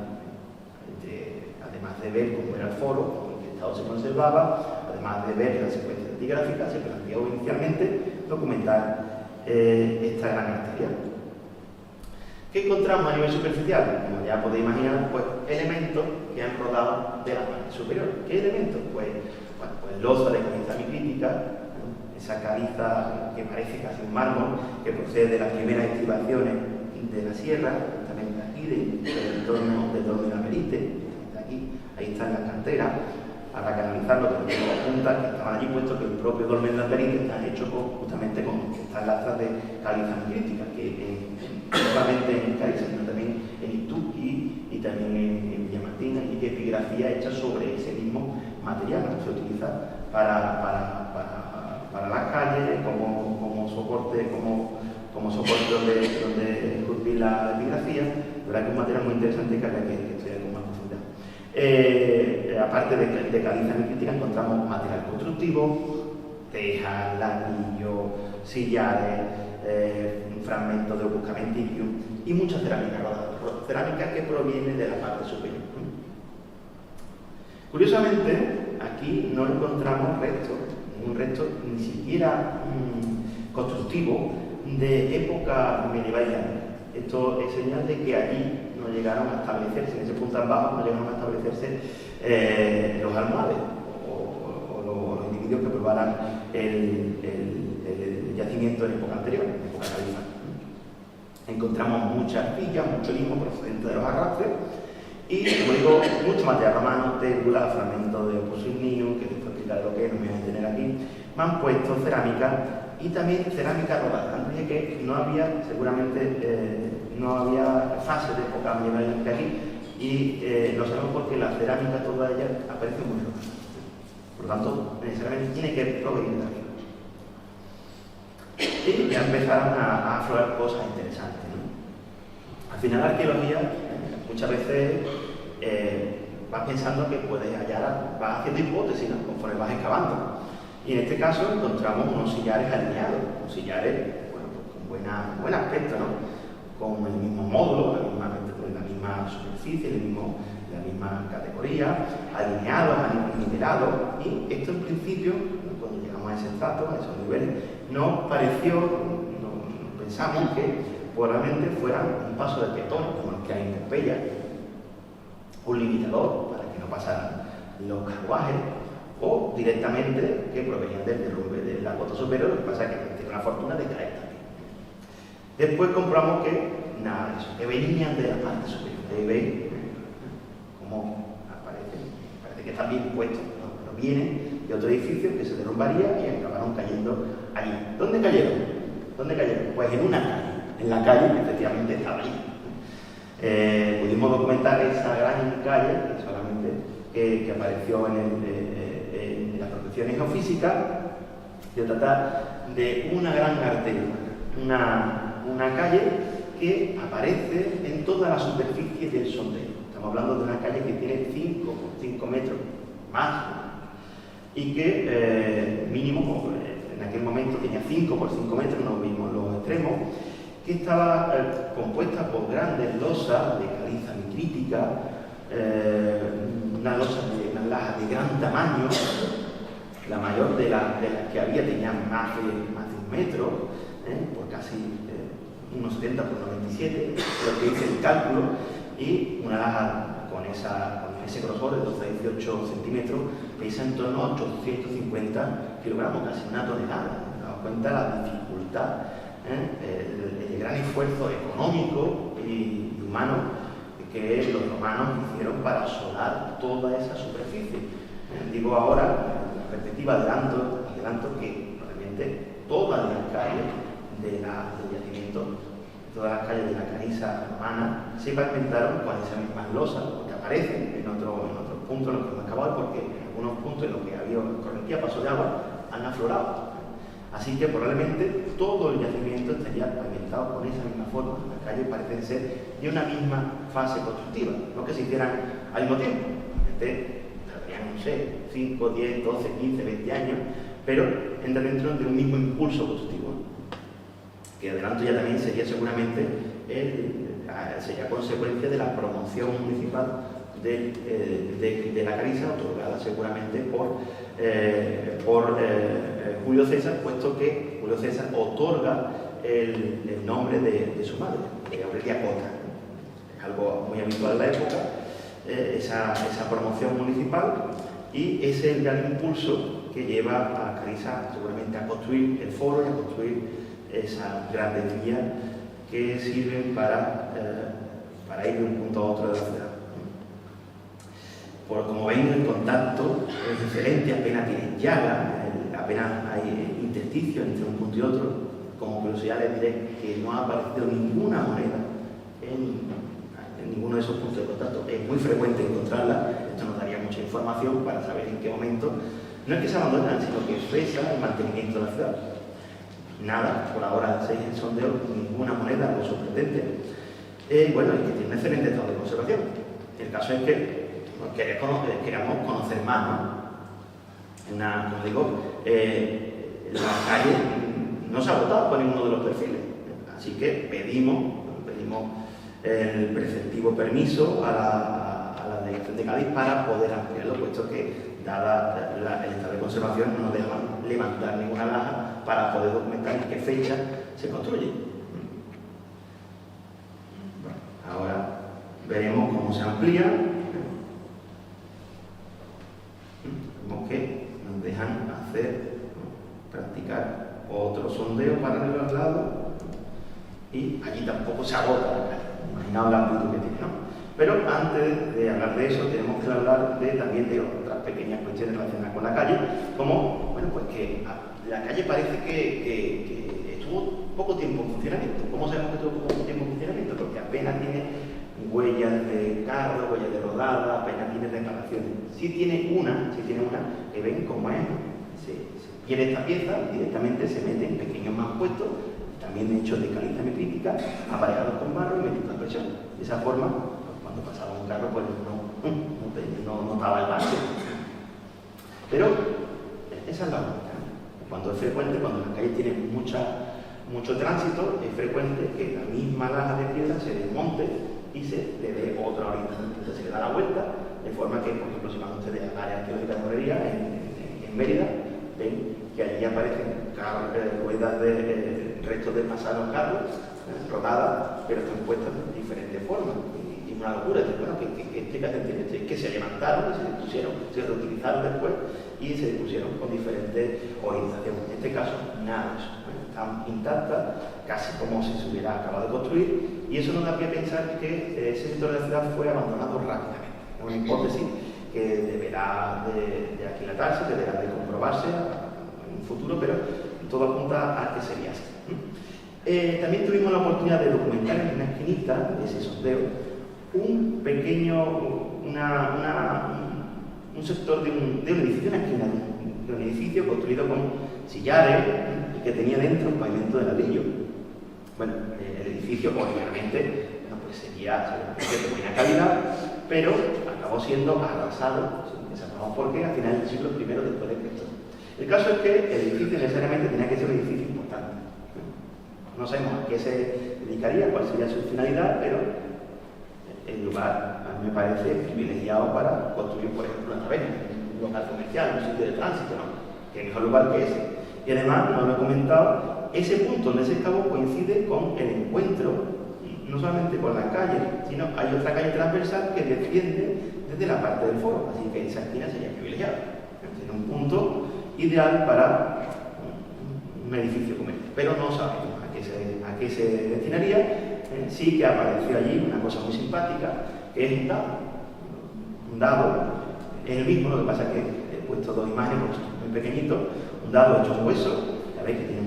además de ver cómo era el foro, en qué estado se conservaba, además de ver la secuencia epigráfica, se planteó inicialmente documentar esta gran arteria. ¿Qué encontramos a nivel superficial? Como ya podéis imaginar, pues elementos que han rodado de la parte superior. ¿Qué elementos? Pues loza de caliza micrítica, esa caliza que parece casi un mármol, que procede de las primeras estribaciones de la sierra, justamente aquí, del entorno de la Merite, aquí, ahí están las canteras. Habrá que analizarlo, pero tengo apuntas que estaban allí puestos que el propio dolmen de la Merite está hecho justamente con estas lastas de caliza micrítica, que no solamente en Cádiz, sino también en Ituqui y también en Villamartín, y epigrafía hecha sobre ese mismo material que se utiliza para las calles, como soporte donde esculpir la epigrafía. La verdad que es un material muy interesante que habría que estudiar con más profundidad. Aparte de caliza micrítica, encontramos material constructivo, tejas, ladrillo, sillares, fragmentos de opus camenticium y mucha cerámica rodada, cerámica que proviene de la parte superior. Curiosamente, aquí no encontramos ningún resto ni siquiera constructivo de época medieval islámica. Esto es señal de que allí no llegaron a establecerse, en ese punto bajo no llegaron a establecerse los almohades o los individuos que probaran el yacimiento en época anterior, en época califa. Encontramos muchas arcillas, mucho limo procedente de los arrastres y, como digo, mucho material romano, técula, fragmentos de opus igneum, que después explicaré lo que es, no me voy a detener aquí, mampuestos, cerámica y también cerámica rodada. Antes dije que no había, seguramente, no había fase de época medieval aquí, y lo sabemos porque la cerámica toda ella aparece muy roja. Por lo tanto, necesariamente tiene que provenir de arriba. Y ya empezaron a aflorar cosas interesantes, ¿no? Al final, la arqueología muchas veces vas pensando que puedes hallar, vas haciendo hipótesis, ¿no?, conforme vas excavando. Y en este caso encontramos unos sillares alineados, unos sillares, bueno, pues con buen aspecto, ¿no?, con el mismo módulo, la misma superficie, la misma categoría, alineados, nivelados, y esto en principio, cuando llegamos a ese estrato, a esos niveles, nos pareció, pensamos que probablemente fueran un paso de peatón, como los que hay en Pompeya, un limitador para que no pasaran los carruajes, o directamente que provenían del derrumbe del lago superior, lo que pasa es que tiene la fortuna de caer también. Después comprobamos que nada de eso, que venían de la parte superior. Ahí veis cómo parece que están bien puestos, ¿no? Pero vienen de otro edificio que se derrumbaría y acabaron cayendo allí. ¿Dónde cayeron? Pues en una calle, en la calle que efectivamente estaba allí. Pudimos documentar esa gran calle, que apareció en las profesiones geofísicas. Se trata de una gran arteria, una calle que aparece en toda la superficie del sondeo. Estamos hablando de una calle que tiene 5 por 5 metros más, y que mínimo en aquel momento tenía 5 por 5 metros, no vimos los extremos, que estaba compuesta por grandes losas de caliza micrítica, unas lajas de gran tamaño. La mayor de las que había tenía más de 1 metro, por casi unos 70 por 97, lo que dice el cálculo, y una laja con ese grosor de 12 a 18 centímetros pesa en torno a 850 kilogramos, casi una tonelada. Nos damos cuenta de la dificultad, el gran esfuerzo económico y humano que los romanos hicieron para asolar toda esa superficie. Digo ahora, en la perspectiva, adelanto que realmente todas las calles del yacimiento, todas las calles de la caliza romana se pavimentaron con esas mismas losas, porque aparecen en otros puntos en los que hemos acabado, porque en algunos puntos en los que había correntía, paso de agua, han aflorado. Así que probablemente todo el yacimiento estaría pavimentado con esa misma forma. Las calles parecen ser de una misma fase constructiva, no que se hicieran al mismo tiempo. Tardarían, no sé, 5, 10, 12, 15, 20 años, pero entra dentro de un mismo impulso constructivo, que adelanto ya también sería seguramente sería consecuencia de la promoción municipal de la Carisa, otorgada seguramente por Julio César, puesto que Julio César otorga el nombre de su madre, de Aurelia Cota. Es algo muy habitual en la época, esa promoción municipal, y es el gran impulso que lleva a Carisa seguramente a construir el foro y a construir esas grandes vías que sirven para ir de un punto a otro de la ciudad. Como veis, el contacto es diferente, apenas tiene llaga, apenas hay intersticios entre un punto y otro. Como curiosidad les diré que no ha aparecido ninguna moneda en ninguno de esos puntos de contacto. Es muy frecuente encontrarla. Esto nos daría mucha información para saber en qué momento no es que se abandonan, sino que cesa el mantenimiento de la ciudad. Nada, por ahora 6 en sondeo, ninguna moneda, algo sorprendente. Bueno, y que tiene un excelente estado de conservación. El caso es que queremos conocer más, ¿no? Como digo, la calle no se ha votado por ninguno de los perfiles, así que pedimos el preceptivo permiso a la Delegación de Cádiz para poder ampliarlo, puesto que, dada el estado de conservación, no nos dejan levantar ninguna laja para poder documentar en qué fecha se construye. Bueno, ahora veremos cómo se amplía. Vemos que nos dejan practicar otro sondeo paralelo al lado, y allí tampoco se agota la calle. Imaginaos la amplitud que tiene, ¿no? Pero antes de hablar de eso, tenemos que hablar también de otras pequeñas cuestiones relacionadas con la calle, como, bueno, pues que la calle parece que estuvo poco tiempo en funcionamiento. ¿Cómo sabemos que estuvo poco tiempo en funcionamiento? Porque apenas tiene huellas de carro, huellas de rodada, apenas tiene reparaciones. Sí tiene una, que ven cómo es, se pierde esta pieza y directamente se mete en pequeños mampuestos, también hechos de caliza metrística, aparejados con barro y metidos a presión. De esa forma, cuando pasaba un carro, pues no notaba el base. Pero esa es la única. Cuando es frecuente, cuando las calles tienen mucho tránsito, es frecuente que la misma laja de piedra se desmonte y se le dé otra orientación. Entonces se le da la vuelta, de forma que, por ejemplo, si van ustedes al área arqueológica de Morería, en Mérida, ven que allí aparecen ruedas de restos de pasar los carros, rodadas, pero están puestas de diferentes formas. Y una locura, bueno, ¿qué explicación tiene esto? Es que se levantaron, se reutilizaron después y se pusieron con diferentes orientaciones. En este caso, nada de eso. Están intactas, casi como si se hubiera acabado de construir, y eso nos da pie a pensar que ese sector de la ciudad fue abandonado rápidamente. Es una hipótesis que deberá de aquilatarse, deberá de comprobarse en un futuro, pero todo apunta a que sería así. También tuvimos la oportunidad de documentar en una esquinita de ese sondeo un sector de un edificio, una esquina de un edificio construido con sillares y que tenía dentro un pavimento de ladrillo. Bueno, el edificio originalmente pues sería de buena calidad, pero acabó siendo arrasado, sabemos por qué, a finales del siglo I después de Cristo. El caso es que el edificio necesariamente tenía que ser un edificio importante. No sabemos a qué se dedicaría, cuál sería su finalidad, pero el lugar a mí me parece privilegiado para construir, por ejemplo, una taberna, un local comercial, un sitio de tránsito, ¿no? Que mejor lugar que ese. Y además, no lo he comentado, ese punto donde se excavó coincide con el encuentro, no solamente con la calle, sino hay otra calle transversal que desciende desde la parte del foro, así que esa esquina sería privilegiada. Tiene un punto ideal para un edificio comercial, pero no sabemos a qué se destinaría. Sí que apareció allí una cosa muy simpática, que es un dado, es el mismo, lo que pasa es que he puesto dos imágenes muy pequeñitos, un dado hecho de hueso, ya veis que tiene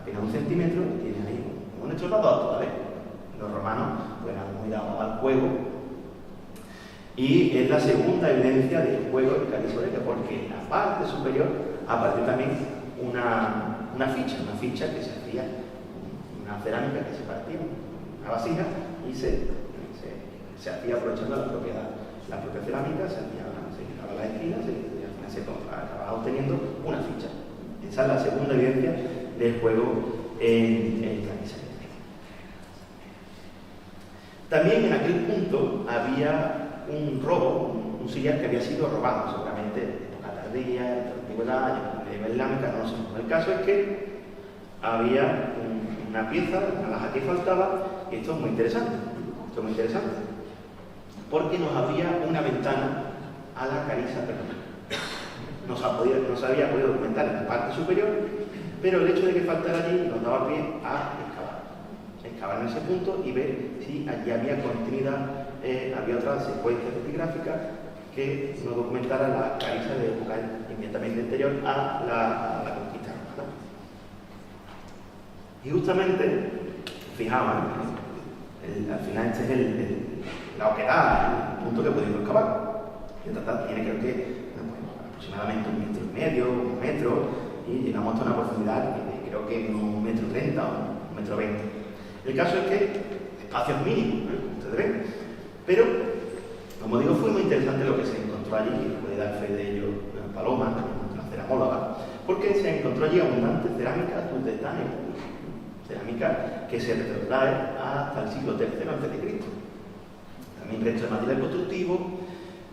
apenas 1 centímetro, y tiene ahí un hecho dado todavía. Los romanos pues, eran muy dados al juego, y es la segunda evidencia del juego de Carisa Aurelia, porque en la parte superior aparece también una una ficha que se hacía, una cerámica que se partía, una vasija, y se hacía aprovechando la propia cerámica, se quitaba la esquina, y al final se acababa obteniendo una ficha. Esa es la segunda evidencia del juego en camisa. También en aquel punto había un robo, un sillar que había sido robado, seguramente de época tardía, de antigüedad, islámica, no sé. El caso es que había una pieza, una laja que faltaba, y esto es muy interesante, porque nos abría una ventana a la cariza peruana. No se había podido documentar en la parte superior, pero el hecho de que faltara allí nos daba pie a excavar en ese punto y ver si allí había continuidad, había otra secuencia epigráfica que nos documentara la cariza de época inmediatamente anterior a la conquista romana. Y justamente, fijaos, al final este es la oquedad, el punto que podemos excavar. Tiene creo que aproximadamente 1,5 metros, 1 metro, y llegamos hasta una profundidad de creo que 1,30 m o 1,20 m. El caso es que espacios mínimos, ustedes ven, pero como digo, fue muy interesante lo que se encontró allí, y puede dar fe de ello Paloma, nuestra ceramóloga, porque se encontró allí abundante cerámica tustestánea, cerámica que se retrotrae hasta el siglo III a.C. También restos de material constructivo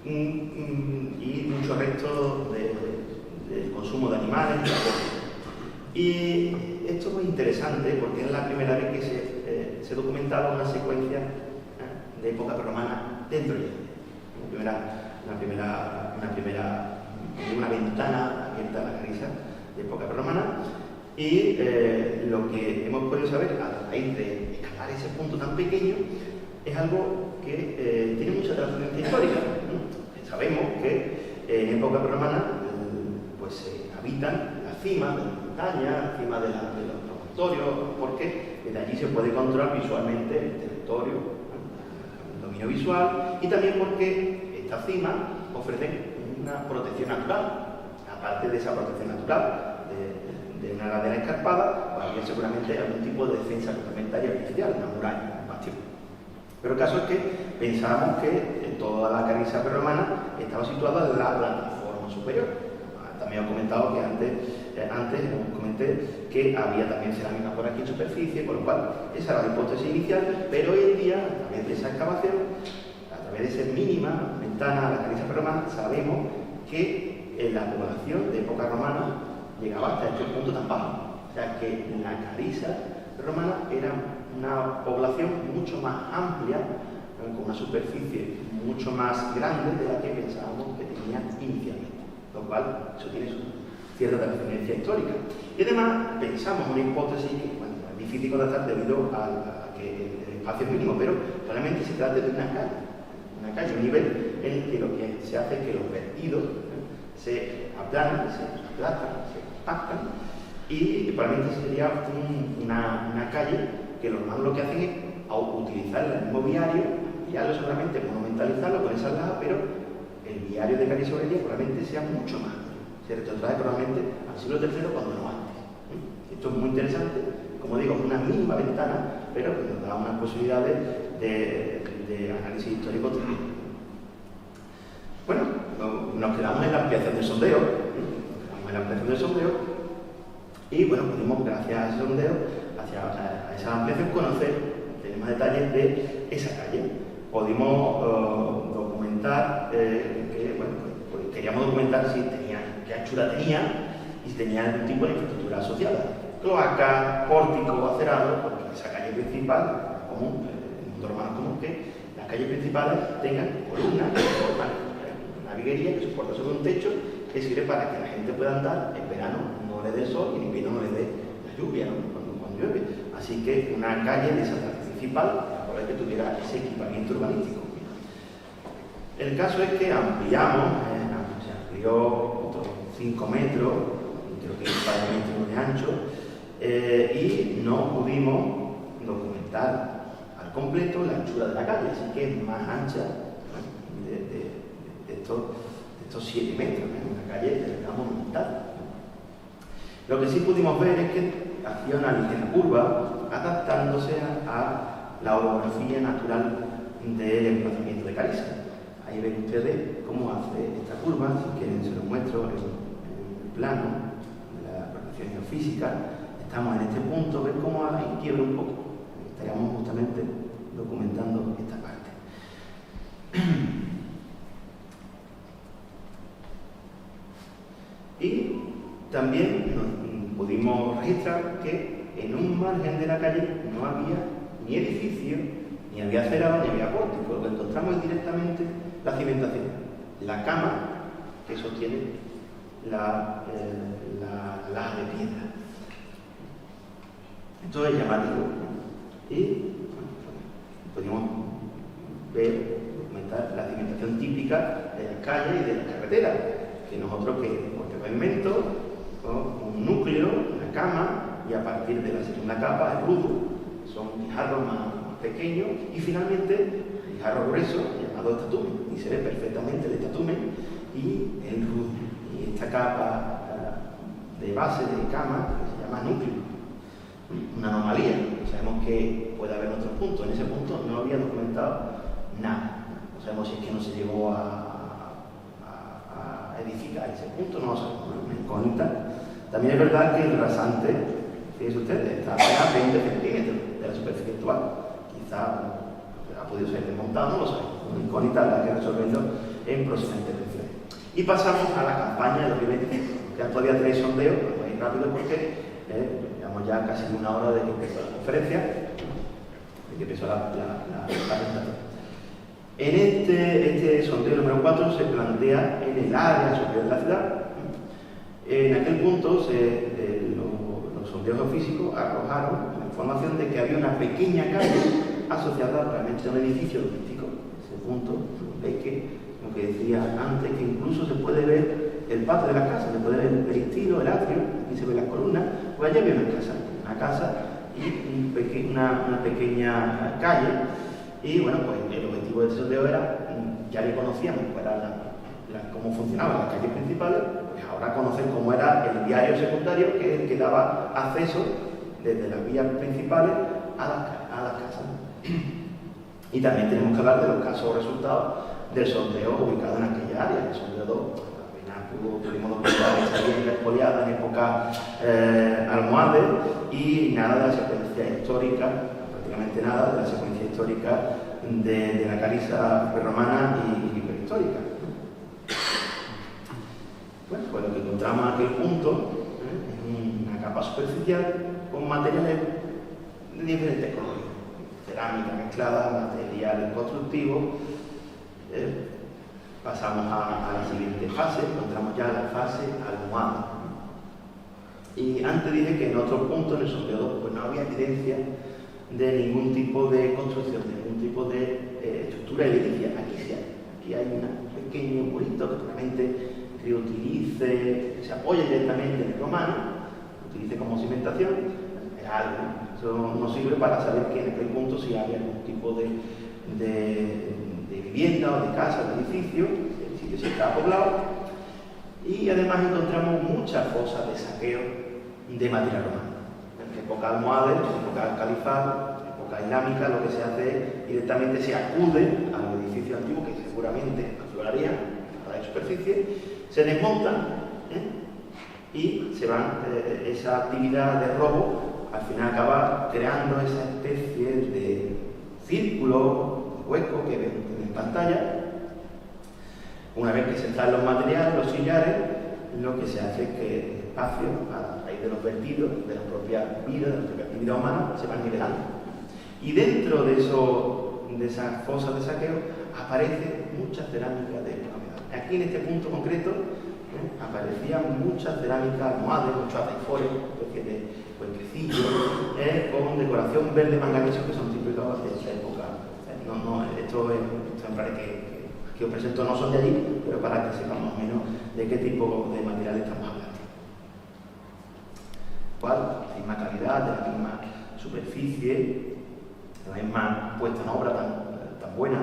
y muchos restos de consumo de animales. Y esto es muy interesante porque es la primera vez que se documentaba una secuencia de época prerromana dentro de ella. Una ventana abierta a la cariza de época prerromana. Y lo que hemos podido saber a raíz de escalar ese punto tan pequeño es algo que tiene mucha trascendencia histórica. Sabemos que en época prerromana pues se habitan las cimas de las montañas, la cima de los promontorios, porque desde allí se puede controlar visualmente el territorio, el dominio visual, y también porque estas cimas ofrecen una protección natural. Aparte de esa protección natural de una ladera escarpada, pues había seguramente algún tipo de defensa complementaria artificial, una muralla, un bastión. Pero el caso es que pensábamos que toda la cariza prerromana estaba situada en la plataforma superior. También os he comentado que antes comenté que había también cerámica por aquí en superficie, con lo cual esa era la hipótesis inicial, pero hoy en día, a través de esa excavación, a través de esa mínima ventana a la cariza prerromana, sabemos que la población de época romana llegaba hasta este punto tan bajo. O sea que la cariza romana era una población mucho más amplia, con una superficie mucho más grande de la que pensábamos que tenía inicialmente, lo cual eso tiene su cierta trascendencia histórica. Y además pensamos una hipótesis que es difícil contestar debido a que el espacio es mínimo, pero realmente se trata de una calle, un nivel en el que lo que se hace es que los vertidos se aplanan, se aplastan, se compactan, y probablemente sería una calle que los romanos lo que hacen es utilizar el mismo viario, ampliarlo seguramente, monumentalizarlo con esas lajas, pero el viario de Cariza Aurelia probablemente sea mucho más. Se retrotrae probablemente al siglo III cuando no antes. Esto es muy interesante, como digo, es una mínima ventana, pero que nos da unas posibilidades de análisis histórico tremendo. Bueno, nos quedamos en la ampliación del sondeo, y bueno, pudimos, gracias a ese sondeo, a esa ampliación, tener más detalles de esa calle. Pudimos documentar, pues queríamos documentar si qué anchura tenía y si tenía algún tipo de infraestructura asociada. Cloaca, pórtico, acerado, porque esa calle principal, común, en el mundo romano común, que las calles principales tengan columnas que forman una viguería que soporta sobre un techo que sirve para que la gente pueda andar en verano, no le dé el sol, y en invierno no le dé la lluvia, ¿no? cuando llueve. Así que una calle de esa principal, para que tuviera ese equipamiento urbanístico. El caso es que ampliamos, se amplió otros 5 metros, creo que 4 metros de ancho, y no pudimos documentar al completo la anchura de la calle, así que es más ancha de estos 7 metros, una calle de verdad monumental. Lo que sí pudimos ver es que hacía una ligera curva adaptándose a la orografía natural del emplazamiento de Carisa. Ahí ven ustedes cómo hace esta curva, si quieren se lo muestro en el plano de la proyección geofísica. Estamos en este punto, ven cómo quiebra un poco. Estaríamos justamente documentando esta parte. Y también pudimos registrar que en un margen de la calle no había ni edificio, ni había acerado, ni había pórtico. Lo que encontramos es directamente la cimentación, la cama que sostiene la laja de piedra. Esto es llamativo. Y pudimos ver, documentar la cimentación típica de las calles y de las carreteras, que nosotros que pavimento, con un núcleo, una cama, y a partir de la segunda capa, el rudo, que son guijarros más pequeños, y finalmente guijarro grueso, llamado estatumen, y se ve perfectamente el estatumen y el rudo. Y esta capa de base de cama, que se llama núcleo, una anomalía. Sabemos que puede haber otros puntos. En ese punto no había documentado nada. No sabemos si es que no se llegó a edificar ese punto, no lo sabemos, una incógnita. También es verdad que el rasante, fíjense ustedes, está a 20 centímetros de la superficie actual. Quizá ha podido ser desmontado, no lo sabemos. Una incógnita la que resolviendo en próximas intervenciones. Y pasamos a la campaña de 2025. Quedan todavía 3 sondeos, vamos a ir rápido porque llevamos ya casi una hora de que empezó la conferencia, de que empezó la presentación. En este sondeo número 4 se plantea en el área superior de la ciudad. En aquel punto los sondeos geofísicos arrojaron la información de que había una pequeña calle asociada realmente a un edificio turístico. Ese punto veis que, como que decía antes, que incluso se puede ver el patio de la casa, se puede ver el estilo, el atrio, aquí se ven las columnas, pues allá había una casa y una pequeña calle. Y bueno, pues el objetivo de este sondeo era, ya le conocíamos cómo funcionaban las calles principales, pues ahora conocer cómo era el viario secundario, que es el que daba acceso desde las vías principales a las casas. Y también tenemos que hablar de los casos resultados del sondeo ubicado en aquella área, el sondeo 2. Pudimos documentar que está bien expoliada en época almohade y nada de la secuencia histórica, prácticamente nada de la secuencia histórica de la Carisa prerromana y prehistórica. Bueno, pues lo que encontramos en aquel punto es una capa superficial con materiales de diferentes colores, cerámica mezclada, materiales constructivos. Pasamos a la siguiente fase, encontramos ya la fase almohada. Y antes dije que en otro punto, en el sondeo 2, pues no había evidencia de ningún tipo de construcción, de ningún tipo de estructura edilicia. Aquí sí hay. Aquí hay un pequeño murito que probablemente se apoya directamente en el romano, utilice como cimentación, es algo. Eso nos sirve para saber que en aquel punto sí había algún tipo de vivienda o de casa, de edificio, el sitio sí estaba poblado, y además encontramos muchas fosas de saqueo de material romano. En época almohade, en época califal, en época islámica, lo que se hace es directamente se acude a los edificios antiguos que seguramente aflorarían a la superficie, se desmontan y se van, esa actividad de robo al final acaba creando esa especie de círculo, hueco que ven en pantalla. Una vez que se extraen los materiales, los sillares, lo que se hace es que el espacio, a raíz de los vertidos, de la propia vida, de la propia actividad humana, se van nivelando. Y dentro de esas fosas de saqueo aparece mucha cerámica de época medieval. Aquí en este punto concreto aparecían muchas cerámicas almohades, muchos ataifores, especies de cuenquecillos, con decoración verde manganeso que son típicos de esa época. Estos ejemplares que os presento no son de allí, pero para que sepamos más o menos de qué tipo de material estamos hablando. Igual, de la misma calidad, de la misma superficie, de la misma puesta en obra tan buena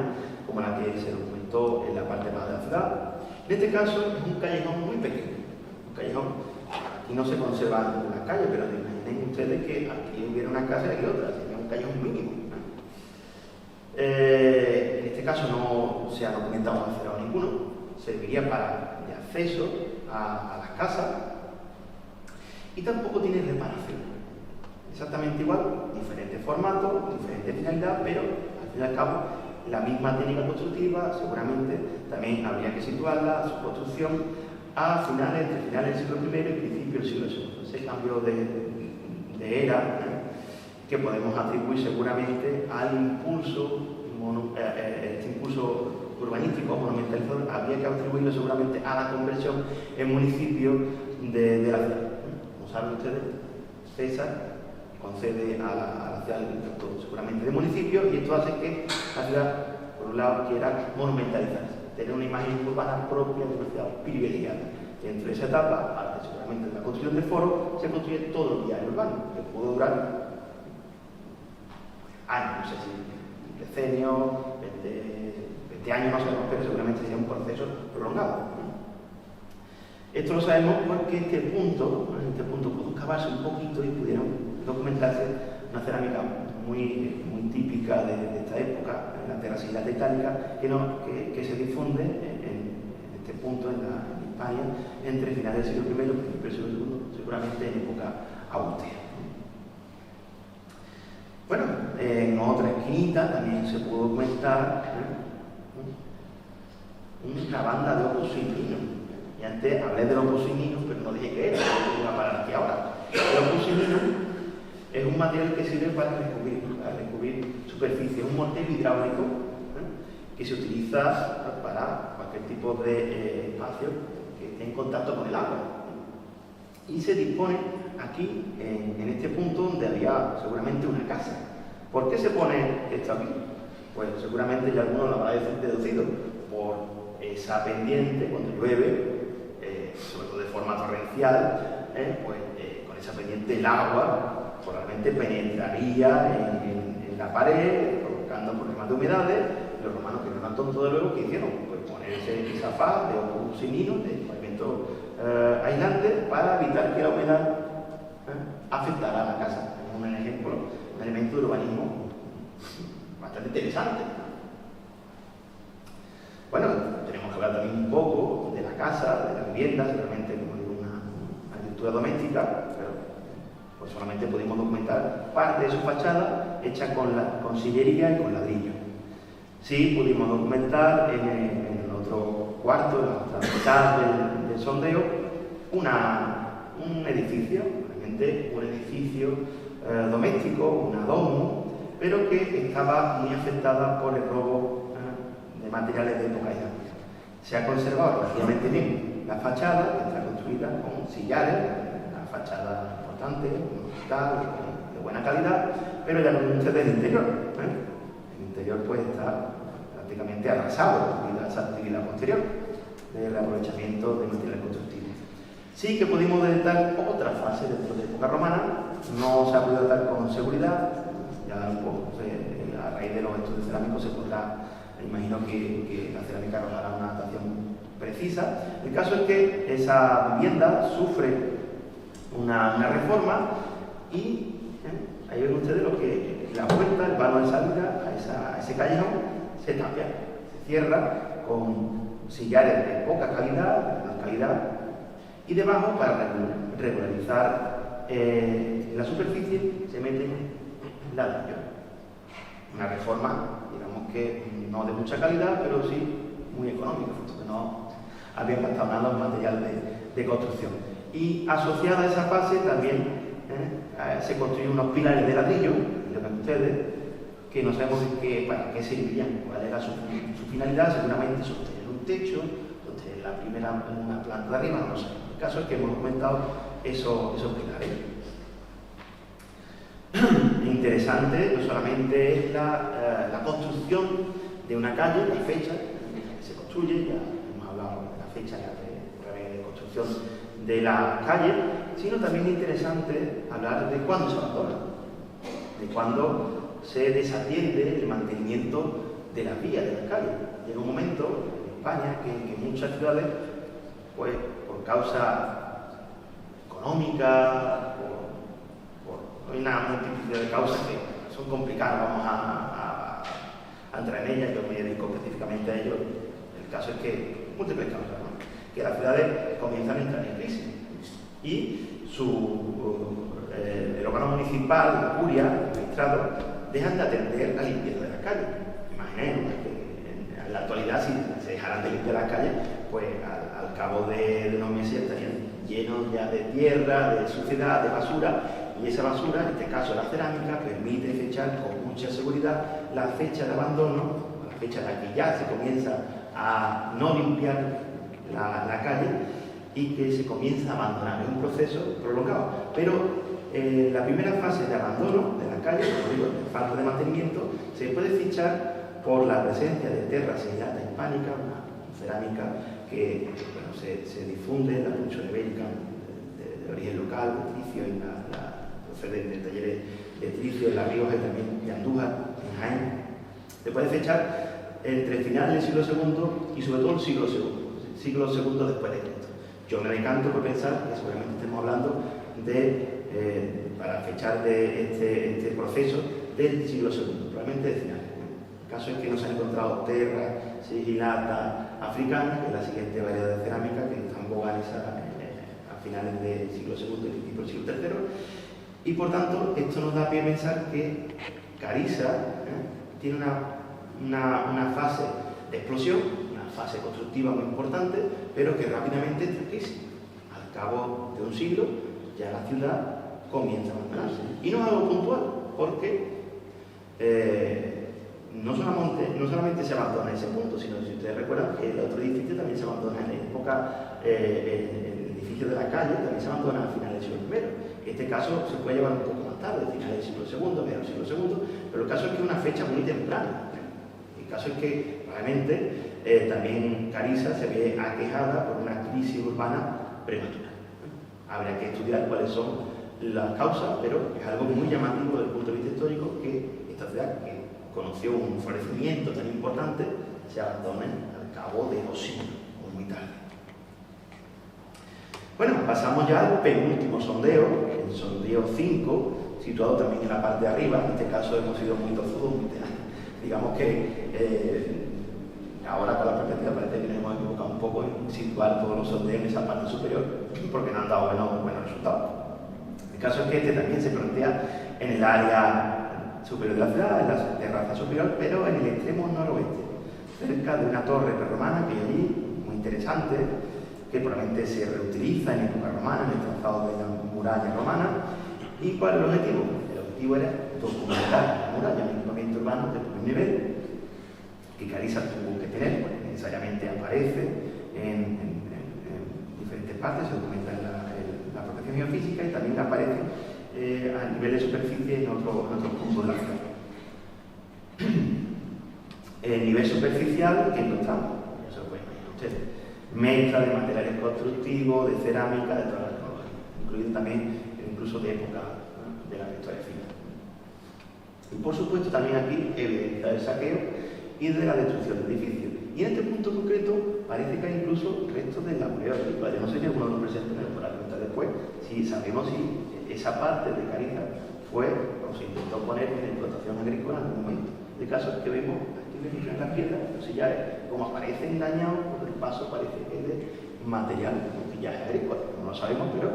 como la que se documentó en la parte más de la ciudad. En este caso es un callejón muy pequeño, un callejón aquí no se conservan las calles, pero imaginen ustedes que aquí hubiera una casa y aquí otra, sería un callejón mínimo. En este caso no se ha documentado cerrado ninguno, serviría para de acceso a las casas y tampoco tiene reparación. Exactamente igual, diferentes formatos, diferente finalidad, pero al fin y al cabo la misma técnica constructiva. Seguramente también habría que situarla, su construcción, entre finales del siglo I y principios del siglo II. Ese cambio de era que podemos atribuir seguramente al impulso, este impulso urbanístico, monumentalizador, habría que atribuirlo seguramente a la conversión en municipio de la ciudad. Como saben ustedes, César concede a la ciudad el estatuto seguramente de municipio, y esto hace que la ciudad, por un lado, quiera monumentalizarse, tener una imagen urbana propia de una ciudad privilegiada. Dentro de esa etapa, seguramente de la construcción del foro, se construye todo el viaje urbano, que pudo durar años, no sé si decenios, 20 años, no sabemos, pero seguramente sería un proceso prolongado. Esto lo sabemos porque en este punto pudo cavarse un poquito y pudieron documentarse una cerámica muy típica de esta época, en la terracilata itálica, que se difunde en este punto en España entre finales del siglo I y principios del siglo II, seguramente en época austera. Bueno, en otra esquinita también se pudo documentar una banda de opus signinos. Y antes hablé del opus signinos, pero no dije qué era, no iba a parar aquí ahora. El opus signinos es un material que sirve para recubrir superficie, es un mortero hidráulico que se utiliza para cualquier tipo de espacio que esté en contacto con el agua. Y se dispone aquí, en este punto, donde había seguramente una casa. ¿Por qué se pone esto aquí? Pues seguramente ya alguno lo habrá deducido, por esa pendiente, cuando llueve, sobre todo de forma torrencial, con esa pendiente el agua probablemente penetraría en la pared, provocando problemas de humedades. Los romanos, que no eran tontos de luego, ¿qué hicieron? Pues ponerse esa faz de opus signinos, de pavimento aislante, para evitar que la humedad afectara a la casa. Es un ejemplo, un elemento de urbanismo bastante interesante. Bueno, tenemos que hablar también un poco de la casa, de la vivienda, seguramente como digo, una estructura doméstica, pero pues solamente pudimos documentar parte de su fachada hecha con sillería y con ladrillo. Sí pudimos documentar en el otro cuarto, en la otra mitad del sondeo, un edificio, realmente un edificio doméstico, una domo, pero que estaba muy afectada por el robo de materiales de época islámica. Se ha conservado relativamente bien la fachada, que está construida con sillares, una fachada importante, un hospital de buena calidad, pero ya no ustedes el interior. El interior pues está prácticamente arrasado debido a esa actividad posterior de reaprovechamiento de materiales constructivos. Sí que pudimos detectar otra fase dentro de época romana, no se ha podido detectar con seguridad, ya un poco, a raíz de los estudios cerámicos se podrá, imagino que la cerámica arrojará una datación precisa. El caso es que esa vivienda sufre una reforma y ahí ven ustedes lo que la puerta, el vano de salida a ese callejón se tapia, se cierra con sillares de poca calidad, de menor calidad, y debajo, para regularizar la superficie, se mete ladrillo. Una reforma, digamos que no de mucha calidad, pero sí muy económica, porque no habían gastado nada en material de construcción. Y asociada a esa fase también se construyen unos pilares de ladrillo, lo ven ustedes, que no sabemos para qué servirían, cuál era su finalidad, seguramente sostener un techo, sostener una planta de arriba, no sé. El caso es que hemos documentado esos pilares. Interesante, no solamente es la construcción de una calle, la fecha en que se construye, ya hemos hablado de la fecha de construcción de la calle, sino también interesante hablar de cuándo se abandona, de cuándo se desatiende el mantenimiento de las vías, de las calles. Llega un momento en España que muchas ciudades, pues por causa económica, hay una multiplicidad de causas que son complicadas, vamos a entrar en ellas, yo me dedico específicamente a ello. El caso es que, múltiples causas, ¿no? Que las ciudades comienzan a entrar en crisis y el órgano municipal, la curia, el magistrado, dejan de atender la limpieza de las calles. Imaginemos que en la actualidad, si se dejaran de limpiar las calles, pues al cabo de unos meses estarían llenos ya de tierra, de suciedad, de basura, y esa basura, en este caso la cerámica, permite fechar con mucha seguridad la fecha de abandono, la fecha en la que ya se comienza a no limpiar la calle y que se comienza a abandonar. Es un proceso prolongado, pero la primera fase de abandono de la calle, como digo, de falta de mantenimiento, se puede fichar por la presencia de terra señalata hispánica, una cerámica que bueno, se difunde en la península ibérica de origen local, de Tricio, procede de talleres de Tricio, de La Rioja y también de Andújar, en Jaén. Se puede fechar entre finales del siglo II y sobre todo el siglo II después de Cristo. Yo me decanto por pensar que seguramente estemos hablando para fechar de este proceso del siglo II, probablemente de finales. El caso es que no se han encontrado terra sigillata africana, que es la siguiente variedad de cerámica que está en boga a finales del siglo II y principios del siglo III. Y por tanto, esto nos da pie a pensar que Carissa tiene una fase de explosión, una fase constructiva muy importante, pero que rápidamente entra en crisis. Al cabo de un siglo, ya la ciudad comienza a abandonarse. Y no es algo puntual, porque no solamente se abandona ese punto, sino que si ustedes recuerdan que el otro edificio también se abandona en época, el edificio de la calle también se abandona a finales del siglo I. En este caso se puede llevar un poco más tarde, finales del siglo II, mediados del siglo II, pero el caso es que es una fecha muy temprana. El caso es que realmente también Carissa se ve aquejada por una crisis urbana prematura. Habría que estudiar cuáles son las causas, pero es algo muy llamativo desde el punto de vista histórico que esta ciudad, que conoció un florecimiento tan importante, se abandone al cabo de 2 siglos, o muy tarde. Bueno, pasamos ya al penúltimo sondeo, el sondeo 5, situado también en la parte de arriba. En este caso hemos sido muy tozudos, digamos que ahora con la perspectiva parece que nos hemos equivocado un poco en situar todos los sondeos en esa parte superior, porque no han dado buenos resultados. El caso es que este también se plantea en el área superior de la ciudad, en la terraza superior, pero en el extremo noroeste, cerca de una torre prerromana que hay allí, muy interesante, que probablemente se reutiliza en época romana, en el trazado de la muralla romana. ¿Y cuál es el objetivo? El objetivo era documentar la muralla, un equipamiento urbano de primer nivel, que Carissa tuvo que tener, porque necesariamente aparece en diferentes partes, se documenta en la protección geofísica y también aparece a nivel de superficie en otros puntos de la ciudad. El nivel superficial que encontramos, eso lo pueden imaginar ustedes, mezcla de materiales constructivos, de cerámica, de todas las tecnologías, incluido también incluso de época, ¿no?, de la historia final. Y por supuesto también aquí evidencia el saqueo y de la destrucción del edificio. Y en este punto concreto parece que hay incluso restos de la prueba agrícola. Yo no sé si alguno lo presenta, me lo podrá comentar después, si sabemos si esa parte de Carissa fue o se intentó poner en explotación agrícola en algún momento. El caso es que vemos aquí en las piedras, los sillares, como aparecen dañados, por el paso parece que es de material, un sillaje agrícola. No lo sabemos, pero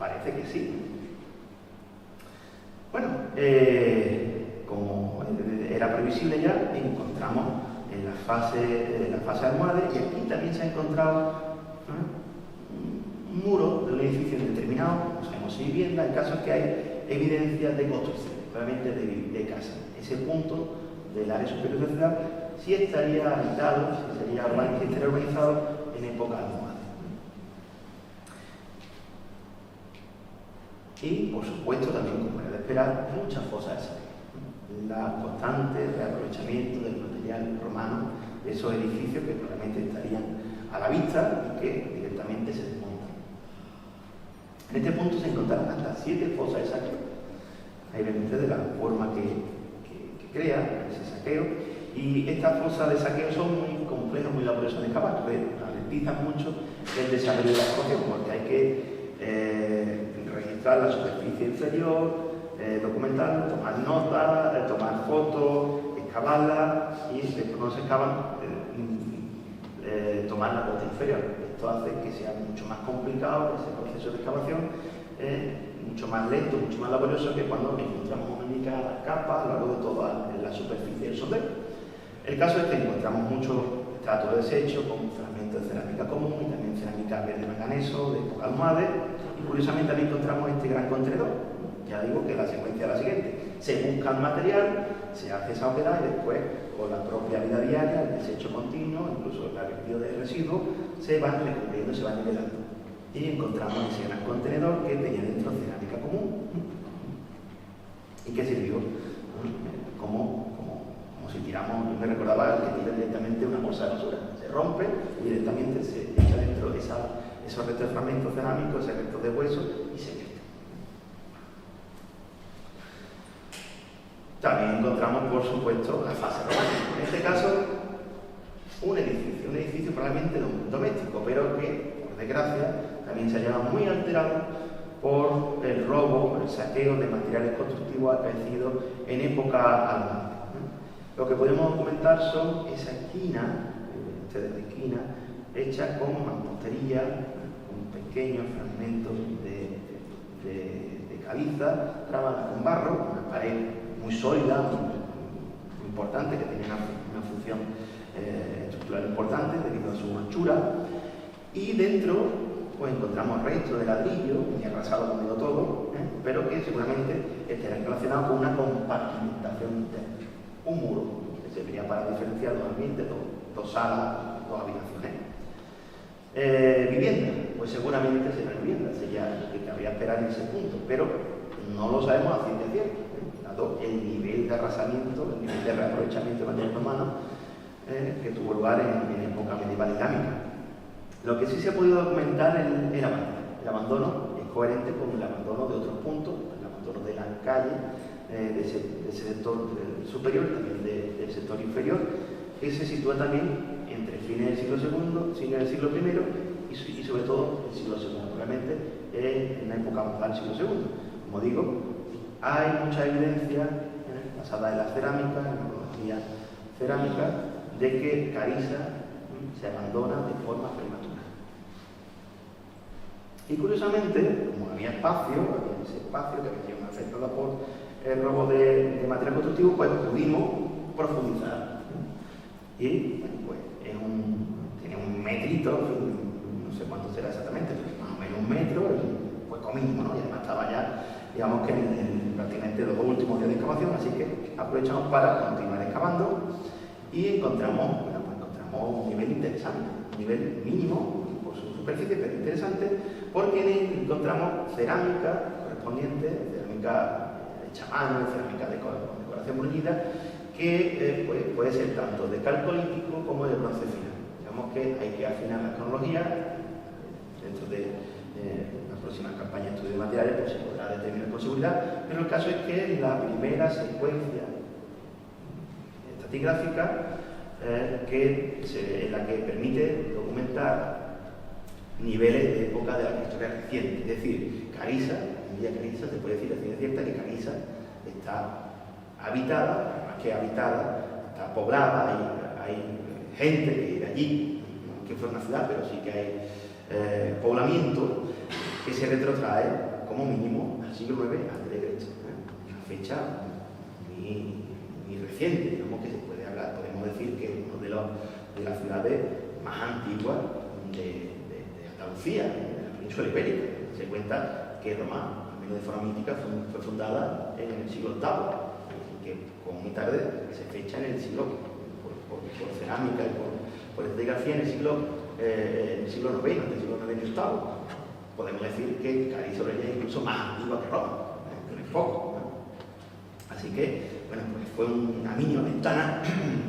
parece que sí. Bueno, como era previsible ya, encontramos en la fase almohade, y aquí también se ha encontrado un muro de un edificio indeterminado, no sabemos si vivienda. El caso es que hay evidencias de construcción, claramente de casa. Ese punto del área superior de la ciudad sí estaría habitado, sí estaría urbanizado en época almohade. Y, por supuesto, también, como era de esperar, muchas fosas de saqueo. La constante reaprovechamiento del material romano de esos edificios que probablemente estarían a la vista y que directamente se desmontan. En este punto se encontraron hasta 7 fosas de saqueo. Ahí ven ustedes la forma que crea ese saqueo. Y estas fosas de saqueo son muy complejas, muy laboriosas de excavar, ralentizan mucho el desarrollo de la explotación, porque hay que registrar la superficie inferior, documentar, tomar notas, tomar fotos, excavarla y después cuando se excavan, tomar la cota inferior. Esto hace que sea mucho más complicado ese proceso de excavación, mucho más lento, mucho más laborioso que cuando encontramos una única capa a lo largo de toda la superficie del sondeo. El caso es que encontramos muchos estratos de desecho con fragmentos de cerámica común y también cerámica verde manganeso, de época almohade, y curiosamente también encontramos este gran contenedor. Ya digo que la secuencia es la siguiente: se busca el material, se hace esa obra y después, con la propia vida diaria, el desecho continuo, incluso el vertido de residuos, se van recubriendo, se van nivelando. Y encontramos ese gran contenedor que tenía dentro cerámica común y que sirvió como si tiramos. Yo me recordaba que tira directamente una bolsa de basura, se rompe y directamente se echa dentro esos restos de fragmentos cerámicos, esos restos de hueso y se vierte. También encontramos, por supuesto, la fase románica. En este caso, un edificio probablemente doméstico, pero que, por desgracia, también se hallaba muy alterado por el robo, el saqueo de materiales constructivos acaecidos en época almohade. Lo que podemos documentar son esa esquina, hecha con mampostería, con pequeños fragmentos de caliza, trabada con barro, una pared muy sólida, muy importante, que tenía una función estructural importante debido a su anchura, y dentro pues encontramos restos de ladrillo, muy arrasado conmigo todo, pero que seguramente estarán relacionados con una compartimentación interna. Un muro que serviría para diferenciar dos ambientes, dos salas, dos habitaciones. Vivienda, pues seguramente será vivienda, sería lo que cabría esperar en ese punto, pero no lo sabemos a ciencia cierta, dado el nivel de arrasamiento, el nivel de reaprovechamiento de material humano que tuvo lugar en época medieval islámica. Lo que sí se ha podido documentar es el abandono. El abandono es coherente con el abandono de otros puntos, el abandono de las calles, de ese sector superior, también del sector inferior, que se sitúa también entre fines del siglo II, fines del siglo I y sobre todo el siglo II, realmente en la época avanzada del siglo II. Como digo, hay mucha evidencia basada en la cerámica, en la arqueología cerámica, de que Carissa se abandona de forma prematura. Y curiosamente, como había ese espacio que había sido afectado por el robo de material constructivo, pues pudimos profundizar. Y bueno, pues tiene un metrito, no sé cuánto será exactamente, pero más o menos un metro, y pues comimos, ¿no? Y además estaba ya, digamos que en prácticamente los dos últimos días de excavación, así que aprovechamos para continuar excavando y encontramos un nivel interesante, un nivel mínimo por su superficie, pero interesante, porque en él encontramos cerámica correspondiente, cerámica hecha a mano, cerámica con decoración bruñida, que pues, puede ser tanto de calcolítico como de bronce fino. Digamos que hay que afinar la cronología dentro de las próximas campañas de estudio de materiales, pues se podrá determinar con seguridad, pero el caso es que la primera secuencia estratigráfica en la que permite documentar niveles de época de la prehistoria reciente. Es decir, Carissa, en día Carissa, se puede decir a ciencia cierta que Carissa está habitada, más que habitada, está poblada, hay gente que vive allí, no que fuera una ciudad, pero sí que hay poblamiento que se retrotrae como mínimo al siglo IX a.C. Una fecha muy reciente, digamos que se puede hablar, podemos decir que es uno de las ciudades más antiguas de Andalucía, de la península ibérica. Se cuenta que Roma, al menos de forma mítica, fue fundada en el siglo VIII, y que como muy tarde se fecha en el siglo, por cerámica y por estratigrafía, en el siglo IX, del siglo IX y VIII. Podemos decir que Carissa Aurelia es incluso más antigua que Roma, que no es poco, ¿no? Así que, bueno, pues fue una mínima ventana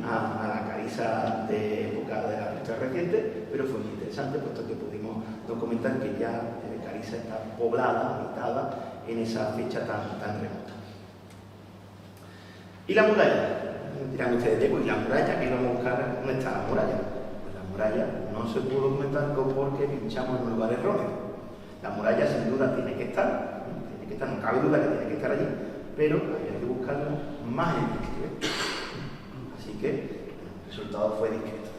a la Carissa de época de la prehistoria reciente, pero fue muy interesante, puesto que pudimos documentar que ya Carissa está poblada, habitada en esa fecha tan remota. ¿Y la muralla? Dirán ustedes, ¿y la muralla? ¿Qué vamos a buscar? ¿Dónde está la muralla? Pues la muralla no se pudo documentar porque pinchamos en un lugar erróneo. La muralla sin duda tiene que estar, que estar, no cabe duda que tiene que estar allí, pero había que buscarlo más en el exterior. Así que el resultado fue discreto.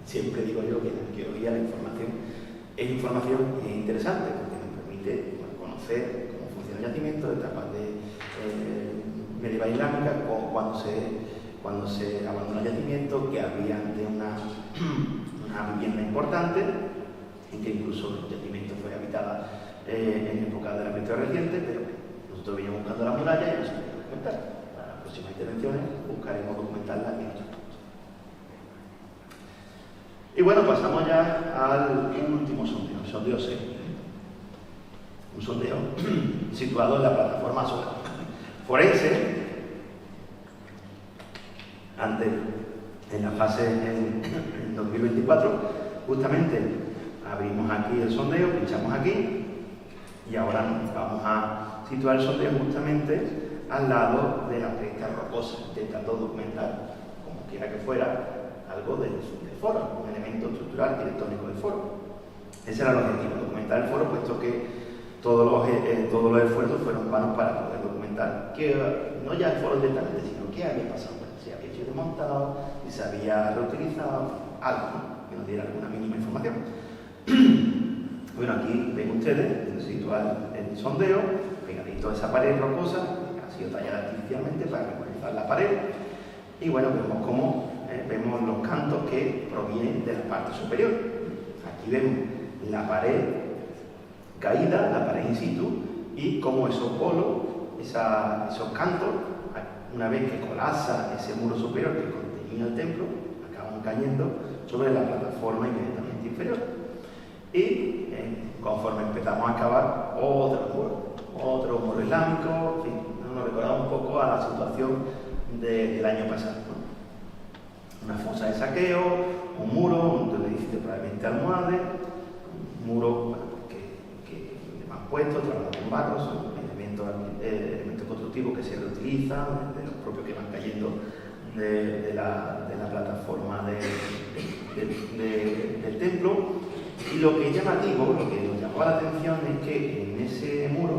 Siempre digo yo que en arqueología la información es información y es interesante porque nos permite conocer cómo funciona el yacimiento, etapas de medieval islámica, cuando se abandonó el yacimiento, que había de una vivienda importante, en que incluso el yacimiento fue habitada en época de la Prehistoria reciente, pero nosotros veníamos buscando la muralla y no se podía documentar. Para las próximas intervenciones buscaremos documentarla en otros puntos. Y bueno, pasamos ya al último sondeo, el sondeo 6. Un sondeo situado en la plataforma solar forense, antes, en la fase en 2024, justamente abrimos aquí el sondeo, pinchamos aquí y ahora vamos a situar el sondeo justamente al lado de la pesca rocosa, intentando documentar, como quiera que fuera, algo del foro, un elemento estructural arquitectónico del foro. Ese era el objetivo, documentar el foro, puesto que todos los esfuerzos fueron vanos para poder documentar que no ya el foro directamente, sino qué había pasado, si había sido desmontado, si se había reutilizado, algo, ¿no? Que nos diera alguna mínima información. Bueno, aquí ven ustedes, donde se sitúa el sondeo, pegadito a esa pared rocosa, que ha sido tallada artificialmente para regularizar la pared, y bueno, vemos cómo vemos los cantos que provienen de la parte superior. Aquí vemos la pared caída, la pared in situ, y cómo esos bolos, esos cantos, una vez que colapsa ese muro superior que contenía el templo, acaban cayendo sobre la plataforma inmediatamente inferior. Y conforme empezamos a excavar otro muro islámico, en fin, nos recordaba un poco a la situación del año pasado, ¿no? Una fosa de saqueo, un muro, un edificio probablemente almohade, un muro que van puestos, trabajados en barro, son elementos constructivos que se reutilizan, de los propios que van cayendo de la plataforma del templo. Y lo que es llamativo, lo que nos llamó la atención es que en ese muro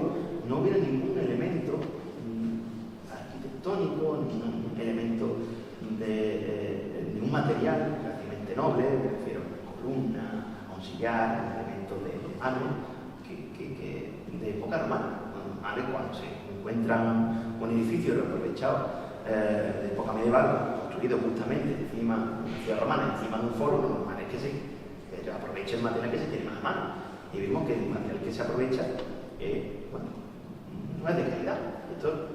no hubiera ningún elemento arquitectónico, ningún elemento de un material prácticamente noble, me refiero a una columna, a un sillar, a un elemento de mano de época romana. Cuando se encuentran un edificio reaprovechado de época medieval, construido justamente encima de una ciudad romana, encima de un foro, lo normal es que se aproveche el material que se tiene más a mano. Y vimos que el material que se aprovecha no es de calidad. Esto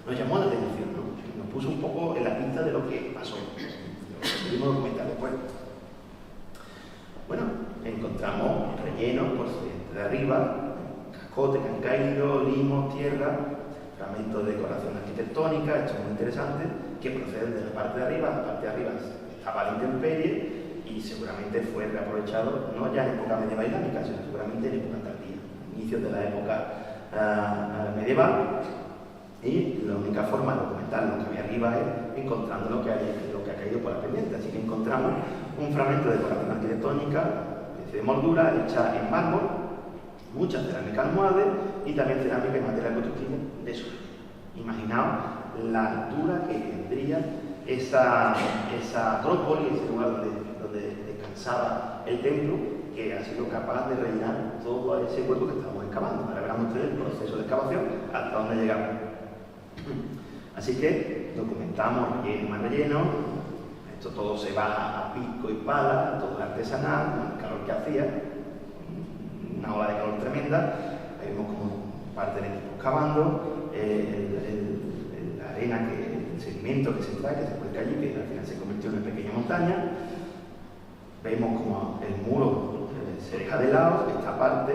nos llamó la atención, ¿no? Nos puso un poco en la pista de lo que pasó. Lo pudimos documentar después. Bueno, encontramos rellenos por de arriba, cascotes que han caído, limos, tierra, fragmentos de decoración arquitectónica, esto es muy interesante, que proceden de la parte de arriba. La parte de arriba estaba la intemperie y seguramente fue reaprovechado no ya en época medieval islámica, sino seguramente en época tardía, inicios de la época medieval. Y la única forma de documentar lo que había arriba es encontrando lo que ha caído por la pendiente. Así que encontramos un fragmento de decoración arquitectónica, de moldura hecha en mármol, muchas cerámicas almohades y también cerámica y material constructivo de suelo. Imaginaos la altura que tendría esa acrópolis, ese lugar donde descansaba el templo, que ha sido capaz de rellenar todo ese cuerpo que estamos excavando. Ahora verán ustedes el proceso de excavación hasta dónde llegamos. Así que documentamos relleno más relleno. Esto todo se baja a pico y pala, todo es artesanal, con el calor que hacía, una ola de calor tremenda. Ahí vemos como parte del equipo excavando, la arena, el sedimento que se trae, que se vuelca allí, que al final se convirtió en una pequeña montaña. Vemos como el muro se deja de lado, esta parte,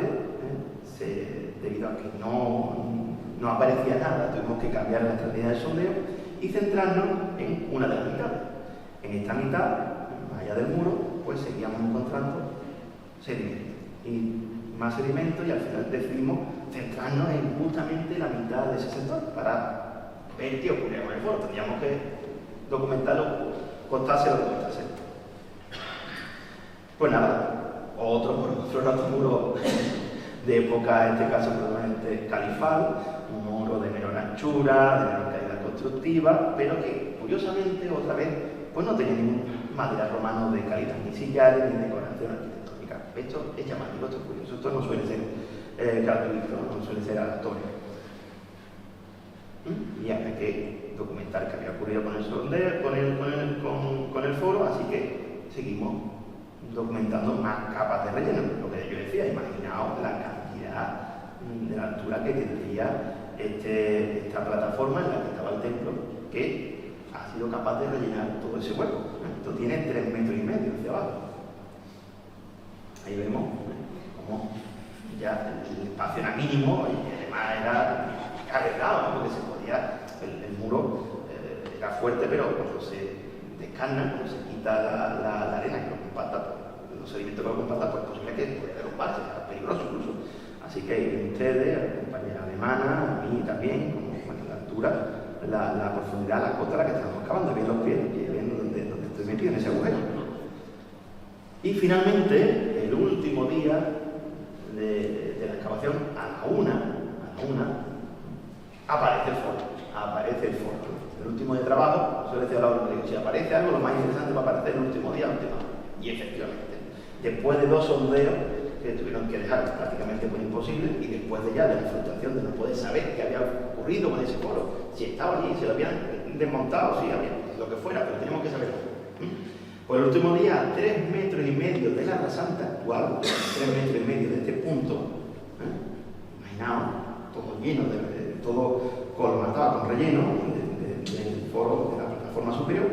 debido a que no aparecía nada, tuvimos que cambiar la estrategia del sondeo y centrarnos en una de las mitades. En esta mitad, más allá del muro, pues seguíamos encontrando sedimento y más sedimento, y al final decidimos centrarnos en justamente la mitad de ese sector para ver qué ocurría con el foro. Teníamos que documentarlo, costase lo que costase. Pues nada, otro muro de época, en este caso probablemente califal, un muro de menor anchura, de menor calidad constructiva, pero que curiosamente otra vez pues no tenía ningún material romano de calidad, ni sillares ni decoración arquitectónica. Esto es llamativo, esto es curioso, esto no suele ser gratuito, no suele ser aleatorio. Y había que documentar qué había ocurrido con el foro, así que seguimos documentando más capas de relleno. Lo que yo decía, imaginaos la cantidad de la altura que tendría esta plataforma en la que estaba el templo, que ha sido capaz de rellenar todo ese hueco. Esto tiene 3,5 metros hacia abajo. Ahí vemos cómo ya el espacio era mínimo y además era cargado, ¿no? Porque se podía, el muro era fuerte, pero cuando se descarna, cuando se quita la arena que lo compacta, los sedimentos que lo compactan, pues es posible que pueda derrumbarse, era peligroso incluso. Así que ustedes, a la compañera alemana, a mí también, como bueno, la altura, la profundidad, la cota a la que estamos cavando, bien los pies, y bien donde estoy metido en ese agujero. Y finalmente, el último día de la excavación, a la una, aparece el foro. El último día de trabajo, suele decir a la hora, si aparece algo, lo más interesante va a aparecer el último día, y efectivamente, después de 2 sondeos que tuvieron que dejar prácticamente muy imposible, y después de ya de la frustración de no poder saber qué había ocurrido con ese foro, si estaba allí, si lo habían desmontado, si había lo que fuera, pero teníamos que saberlo. Por el último día, 3,5 metros de la rasante actual, 3,5 metros de este punto, imaginaos, todo lleno todo colmatado con relleno del foro de la plataforma superior,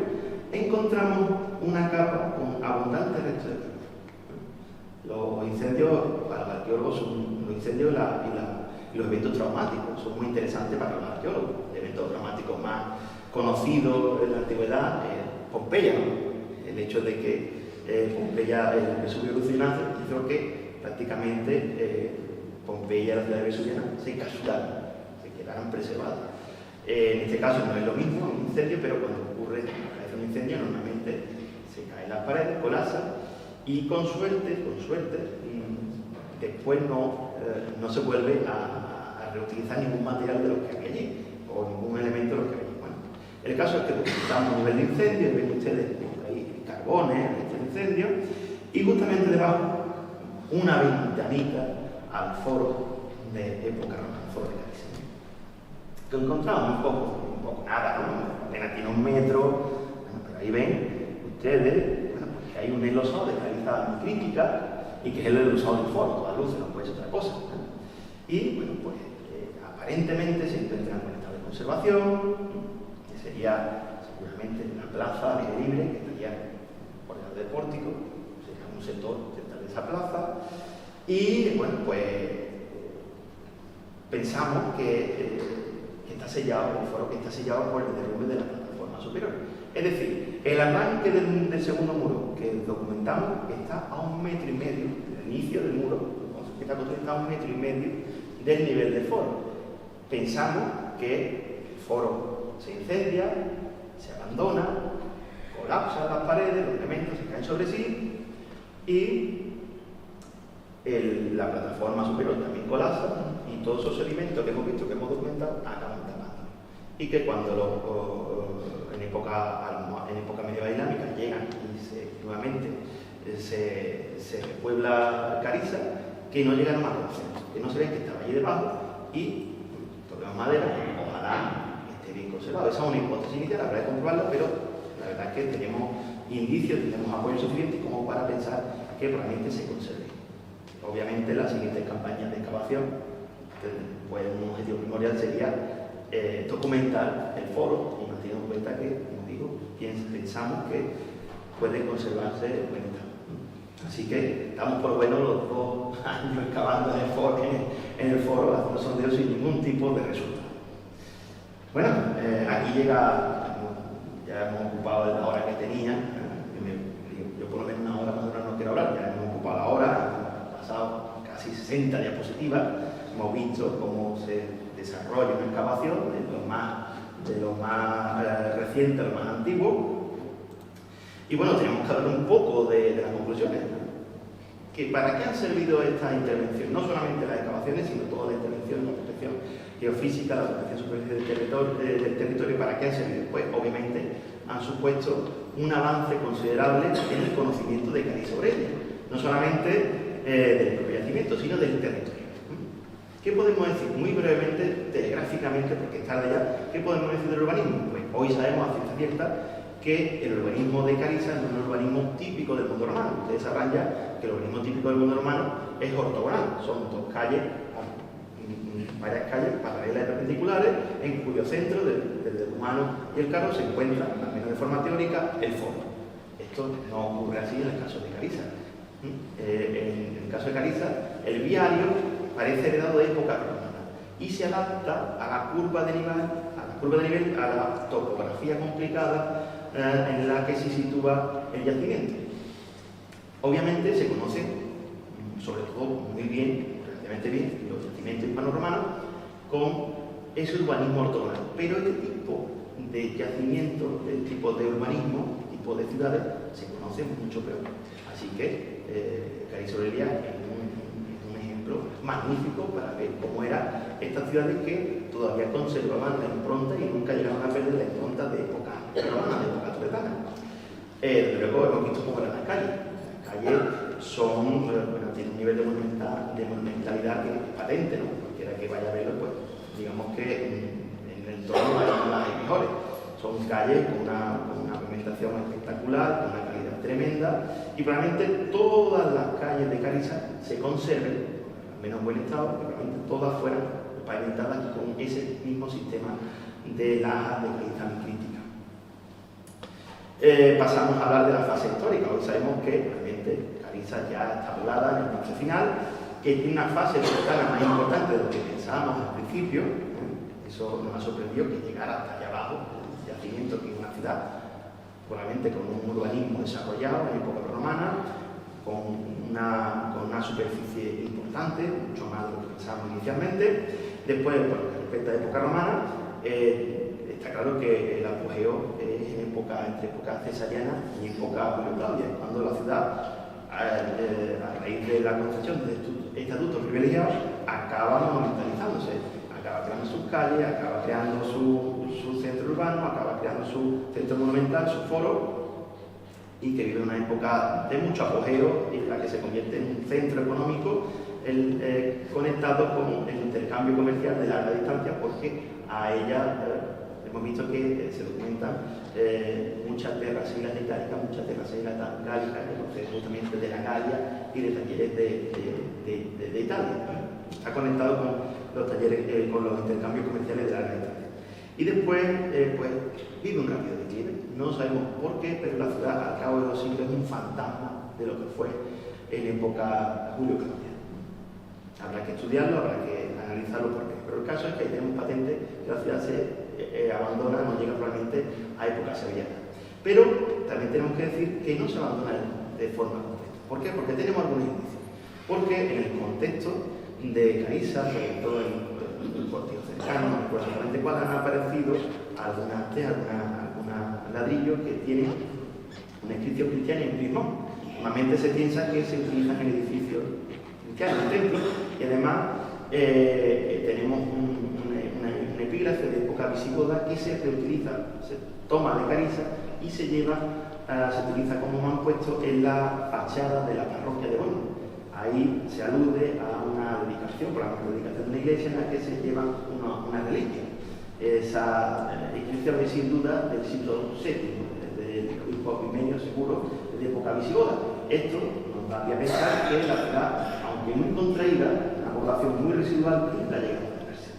encontramos una capa con abundantes restos de tierra. Los incendios, para los arqueólogos, los incendios y los eventos traumáticos son muy interesantes para los arqueólogos. El evento traumático más conocido en la antigüedad es Pompeya, ¿no? El hecho de que Pompeya, el Vesubio erupcionase, hizo que prácticamente Pompeya y la ciudad de Vesuviana se encapsularan, se quedaran preservadas. En este caso no es lo mismo, un incendio, pero cuando ocurre un incendio normalmente se caen las paredes, colapsa, y con suerte, después no se vuelve a reutilizar ningún material de los que había allí, o ningún elemento de los que había allí. Bueno, el caso es que documentamos a nivel de incendio, ven ustedes ahí carbones, restos de incendio, y justamente debajo una ventanita al foro de época romana, el foro de Carisa. Que encontramos un poco nada, ¿no? Apenas tiene 1 metro, bueno, pero ahí ven ustedes, bueno, pues que hay un enlosado de caliza crítica y que es el enlosado del foro, toda luz no puede ser otra cosa, ¿no? Y bueno, pues aparentemente se encuentra en estado de conservación, que sería seguramente una plaza al aire libre que estaría por el del pórtico, sería un sector central de esa plaza, y bueno, pues pensamos que está sellado, el foro que está sellado por el derrumbe de la plataforma superior. Es decir, el arranque del segundo muro que documentamos está a 1,5 metros del inicio del muro, que está construido a 1,5 metros del nivel del foro. Pensamos que el foro se incendia, se abandona, colapsan las paredes, los elementos se caen sobre sí y la plataforma superior también colapsa y todos esos sedimentos que hemos visto, que hemos documentado, acaban tapando. Y que cuando en época medieval islámica llegan y nuevamente se repuebla Carisa, que no llegaron más conocimientos, que no se ve que estaba allí debajo y toquemos madera, ojalá esté bien conservado. Esa es una hipótesis inicial, habrá que comprobarla, pero la verdad es que tenemos indicios, tenemos apoyo suficiente como para pensar que probablemente se conserve. Obviamente, las siguientes campañas de excavación, pues un objetivo primordial sería documentar el foro y nos dimos cuenta que, como digo, pensamos que puede conservarse en buen estado. Así que estamos por lo menos los 2 años excavando en el foro, haciendo sondeos sin ningún tipo de resultado. Bueno, aquí llega, ya hemos ocupado la hora que tenía, yo por lo menos 1 hora más o menos no quiero hablar, ya hemos ocupado la hora, pasado casi 60 diapositivas, hemos visto cómo se desarrolla una excavación de lo más reciente a lo más antiguo, y bueno, tenemos que hablar un poco de las conclusiones, ¿no? ¿Para qué han servido estas intervenciones? No solamente las excavaciones, sino toda la intervención, la protección geofísica, la protección superficial del territorio, ¿para qué han servido? Pues obviamente han supuesto un avance considerable en el conocimiento de Cariz Aurelia, no solamente del propio yacimiento, sino del territorio. ¿Qué podemos decir? Muy brevemente, telegráficamente, porque es tarde ya, ¿qué podemos decir del urbanismo? Pues hoy sabemos a ciencia cierta que el urbanismo de Cariza no es un urbanismo típico del mundo romano. Ustedes sabrán ya que el urbanismo típico del mundo romano es ortogonal, son dos calles, varias calles paralelas y perpendiculares, en cuyo centro, desde el humano y el carro, se encuentra, al menos de forma teórica, el foro. Esto no ocurre así en el caso de Cariza. En el caso de Cariza, el viario parece heredado de época romana y se adapta a la curva de nivel, a la topografía complicada en la que se sitúa el yacimiento. Obviamente se conocen, sobre todo muy bien, relativamente bien, los yacimientos hispano-romanos con ese urbanismo ortogonal. Pero este tipo de yacimientos, este tipo de urbanismo, este tipo de ciudades, se conocen mucho peor. Así que Cariz Aurelia es un ejemplo magnífico para ver cómo eran estas ciudades que todavía conservaban la impronta y nunca llegaron a perder la impronta de época romana, de época tibetana. Desde luego hemos visto cómo eran las calles. Las calles son, tienen un nivel de monumentalidad que es patente, ¿no? Cualquiera que vaya a verlo, pues digamos que en el entorno hay mejores. Son calles con una pavimentación espectacular, con una calidad tremenda, y probablemente todas las calles de Cariza se conserven, al menos en buen estado, que probablemente todas fueran pavimentadas con ese mismo sistema de la caliza crítica. Pasamos a hablar de la fase histórica. Hoy sabemos que realmente Cariza ya está poblada en el fase final, que tiene una fase cercana más importante de lo que pensábamos al principio. Eso nos ha sorprendido que llegara hasta allá abajo, el yacimiento, que es una ciudad, probablemente con un urbanismo desarrollado en época romana, con una superficie importante, mucho más de lo que pensábamos inicialmente. Después, por lo que respecta a época romana, está claro que el apogeo es entre época cesariana y época Julio-Claudia, cuando la ciudad, a raíz de la concesión de estatutos privilegiados, acaba monumentalizándose, acaba creando sus calles, acaba creando su centro urbano, acaba creando su centro monumental, su foro, y que vive una época de mucho apogeo en la que se convierte en un centro económico conectado con el intercambio comercial de larga distancia, porque a ella hemos visto que se documentan muchas terracerías itálicas, muchas terracerías gálicas, que proceden justamente de la Galia y de talleres de Italia. Está conectado con los talleres, con los intercambios comerciales de larga distancia. Y después, pues, vive un rápido declive. No sabemos por qué, pero la ciudad, al cabo de los siglos, es un fantasma de lo que fue en época Julio-Claudia. Habrá que estudiarlo, habrá que analizarlo por qué. Pero el caso es que ahí tenemos patente que la ciudad se abandona, no llega probablemente a época sevillana. Pero también tenemos que decir que no se abandona de forma completa. ¿Por qué? Porque tenemos algunos indicios. Porque en el contexto de Cariza, sobre todo en el cortijo cercano, no recuerdo exactamente cuál, han aparecido algunos ladrillos que tienen una inscripción cristiana y un crismón. Normalmente se piensa que se utilizan en edificios cristianos, en templos, y además tenemos una epígrafe de época visigoda que se reutiliza, se toma de Cariza y se lleva, se utiliza como mampuesto en la fachada de la parroquia de Bono. Ahí se alude a una dedicación, por ejemplo, la dedicación de una iglesia en la que se lleva una reliquia. Esa inscripción es sin duda del siglo VII, del obispo Epimenio, seguro, de época visigoda. Esto nos da a pensar que la ciudad, aunque muy contraída, una población muy residual, la llega a perderse.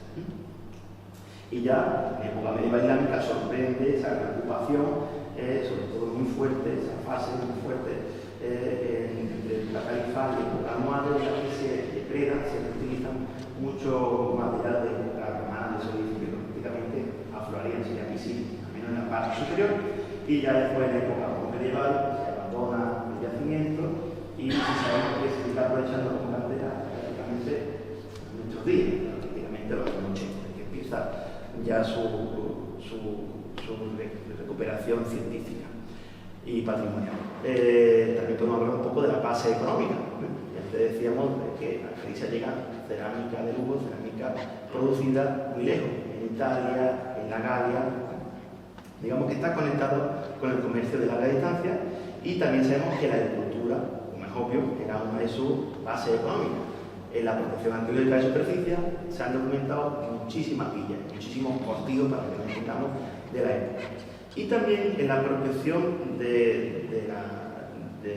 Y ya en época medieval islámica sorprende esa preocupación, sobre todo muy fuerte, esa fase muy fuerte entre la califa y época almohade, en la que se depredan, se reutilizan mucho material de época romana, de esos edificios que prácticamente aflorarían, sería visible, al menos en la parte superior, y ya después en la época medieval se abandona el yacimiento y sabemos que se está aprovechando como cantera prácticamente muchos días, prácticamente los años 80, que empieza ya su recuperación científica y patrimonial. También podemos hablar un poco de la base económica. decíamos que a Galicia llega cerámica de Lugo, cerámica producida muy lejos, en Italia, en la Galia. Digamos que está conectado con el comercio de larga distancia, y también sabemos que la agricultura, como es obvio, era una de sus bases económicas. En la protección arqueológica de superficie se han documentado muchísimas villas, muchísimos cortijos, para que nos entendamos, de la época. Y también en la protección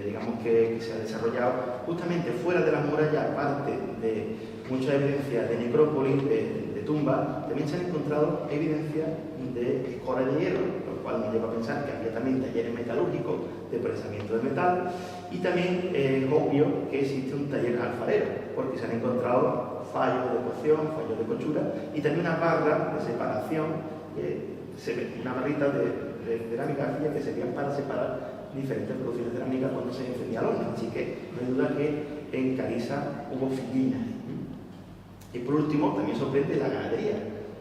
digamos que se ha desarrollado justamente fuera de las murallas, aparte de muchas evidencias de necrópolis, de tumbas, también se han encontrado evidencias de escoria de hierro, lo cual nos lleva a pensar que había también talleres metalúrgicos de procesamiento de metal, y también es obvio que existe un taller alfarero, porque se han encontrado fallos de cocción, fallos de cochura, y también una barra de separación, una barrita de cerámica arcilla que servían para separar diferentes producciones de cerámica cuando se encendía el horno. Así que no hay duda que en Cariza hubo filinas. Y por último, también sorprende la ganadería.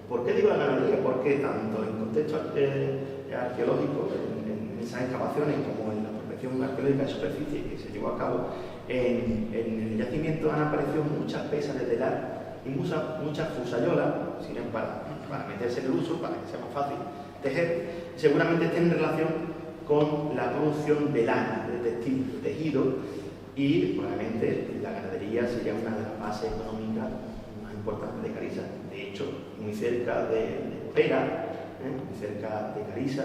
¿Por qué digo la ganadería? Porque tanto en contexto arqueológico, en esas excavaciones, como en la prospección arqueológica de superficie que se llevó a cabo en el yacimiento, han aparecido muchas pesas de telar y muchas fusayolas, sirven para meterse en el uso, para que sea más fácil tejer. Seguramente estén en relación con la producción de lana, de textil, de tejido, y probablemente la ganadería sería una de las bases económicas más importantes de Cariza. De hecho, muy cerca de Pera, muy cerca de Cariza,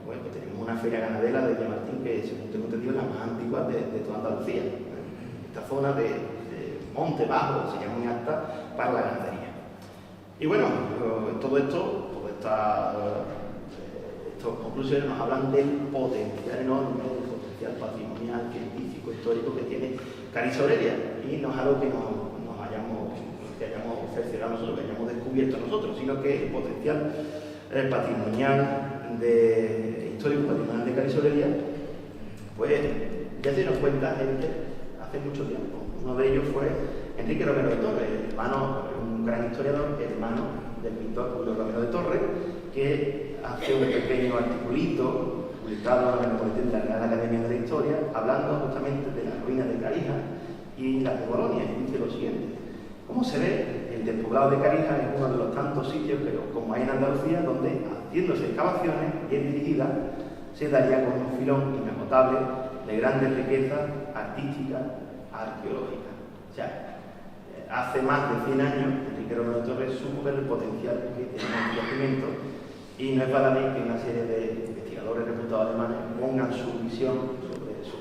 bueno, pues tenemos una feria ganadera de Villamartín que, según tengo entendido, es la más antigua de toda Andalucía. Esta zona de monte bajo sería muy apta para la ganadería. Y bueno, todo esto, estas conclusiones nos hablan del potencial enorme, del potencial patrimonial, científico, histórico que tiene Cariza Aurelia, y no es algo que hayamos cerciorado nosotros, que hayamos descubierto nosotros, sino que el potencial patrimonial histórico patrimonial de Cariza Aurelia, pues ya se nos cuenta gente hace mucho tiempo. Uno de ellos fue Enrique Romero de Torres, un gran historiador, hermano del pintor Julio Romero de Torres, que hace un pequeño articulito publicado en el boletín de la Real Academia de la Historia, hablando justamente de las ruinas de Carija y las de Bolonia, y dice lo siguiente: como se ve, el despoblado de Carija es uno de los tantos sitios, pero como hay en Andalucía, donde, haciéndose excavaciones bien dirigidas, se daría con un filón inagotable de grandes riquezas artísticas, arqueológicas. O sea, hace más de 100 años, Enrique Romero de Torres supo ver el potencial que tenía el yacimiento, y no es para mí que una serie de investigadores reputados alemanes pongan su visión,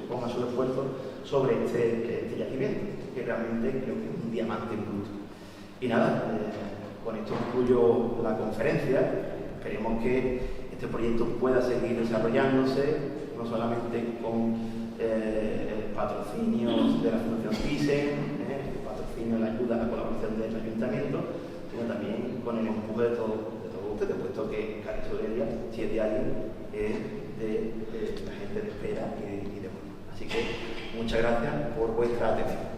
pongan su esfuerzo sobre este yacimiento, que realmente creo que es un diamante en bruto. Y nada, con esto concluyo la conferencia. Esperemos que este proyecto pueda seguir desarrollándose, no solamente con patrocinios de la Fundación Thyssen, patrocinio, la ayuda, la colaboración del Ayuntamiento, sino también con el empuje de todos ustedes, puesto que Cariza Aurelia, si es de alguien, es de la gente de Espera y de Bueno. Así que muchas gracias por vuestra atención.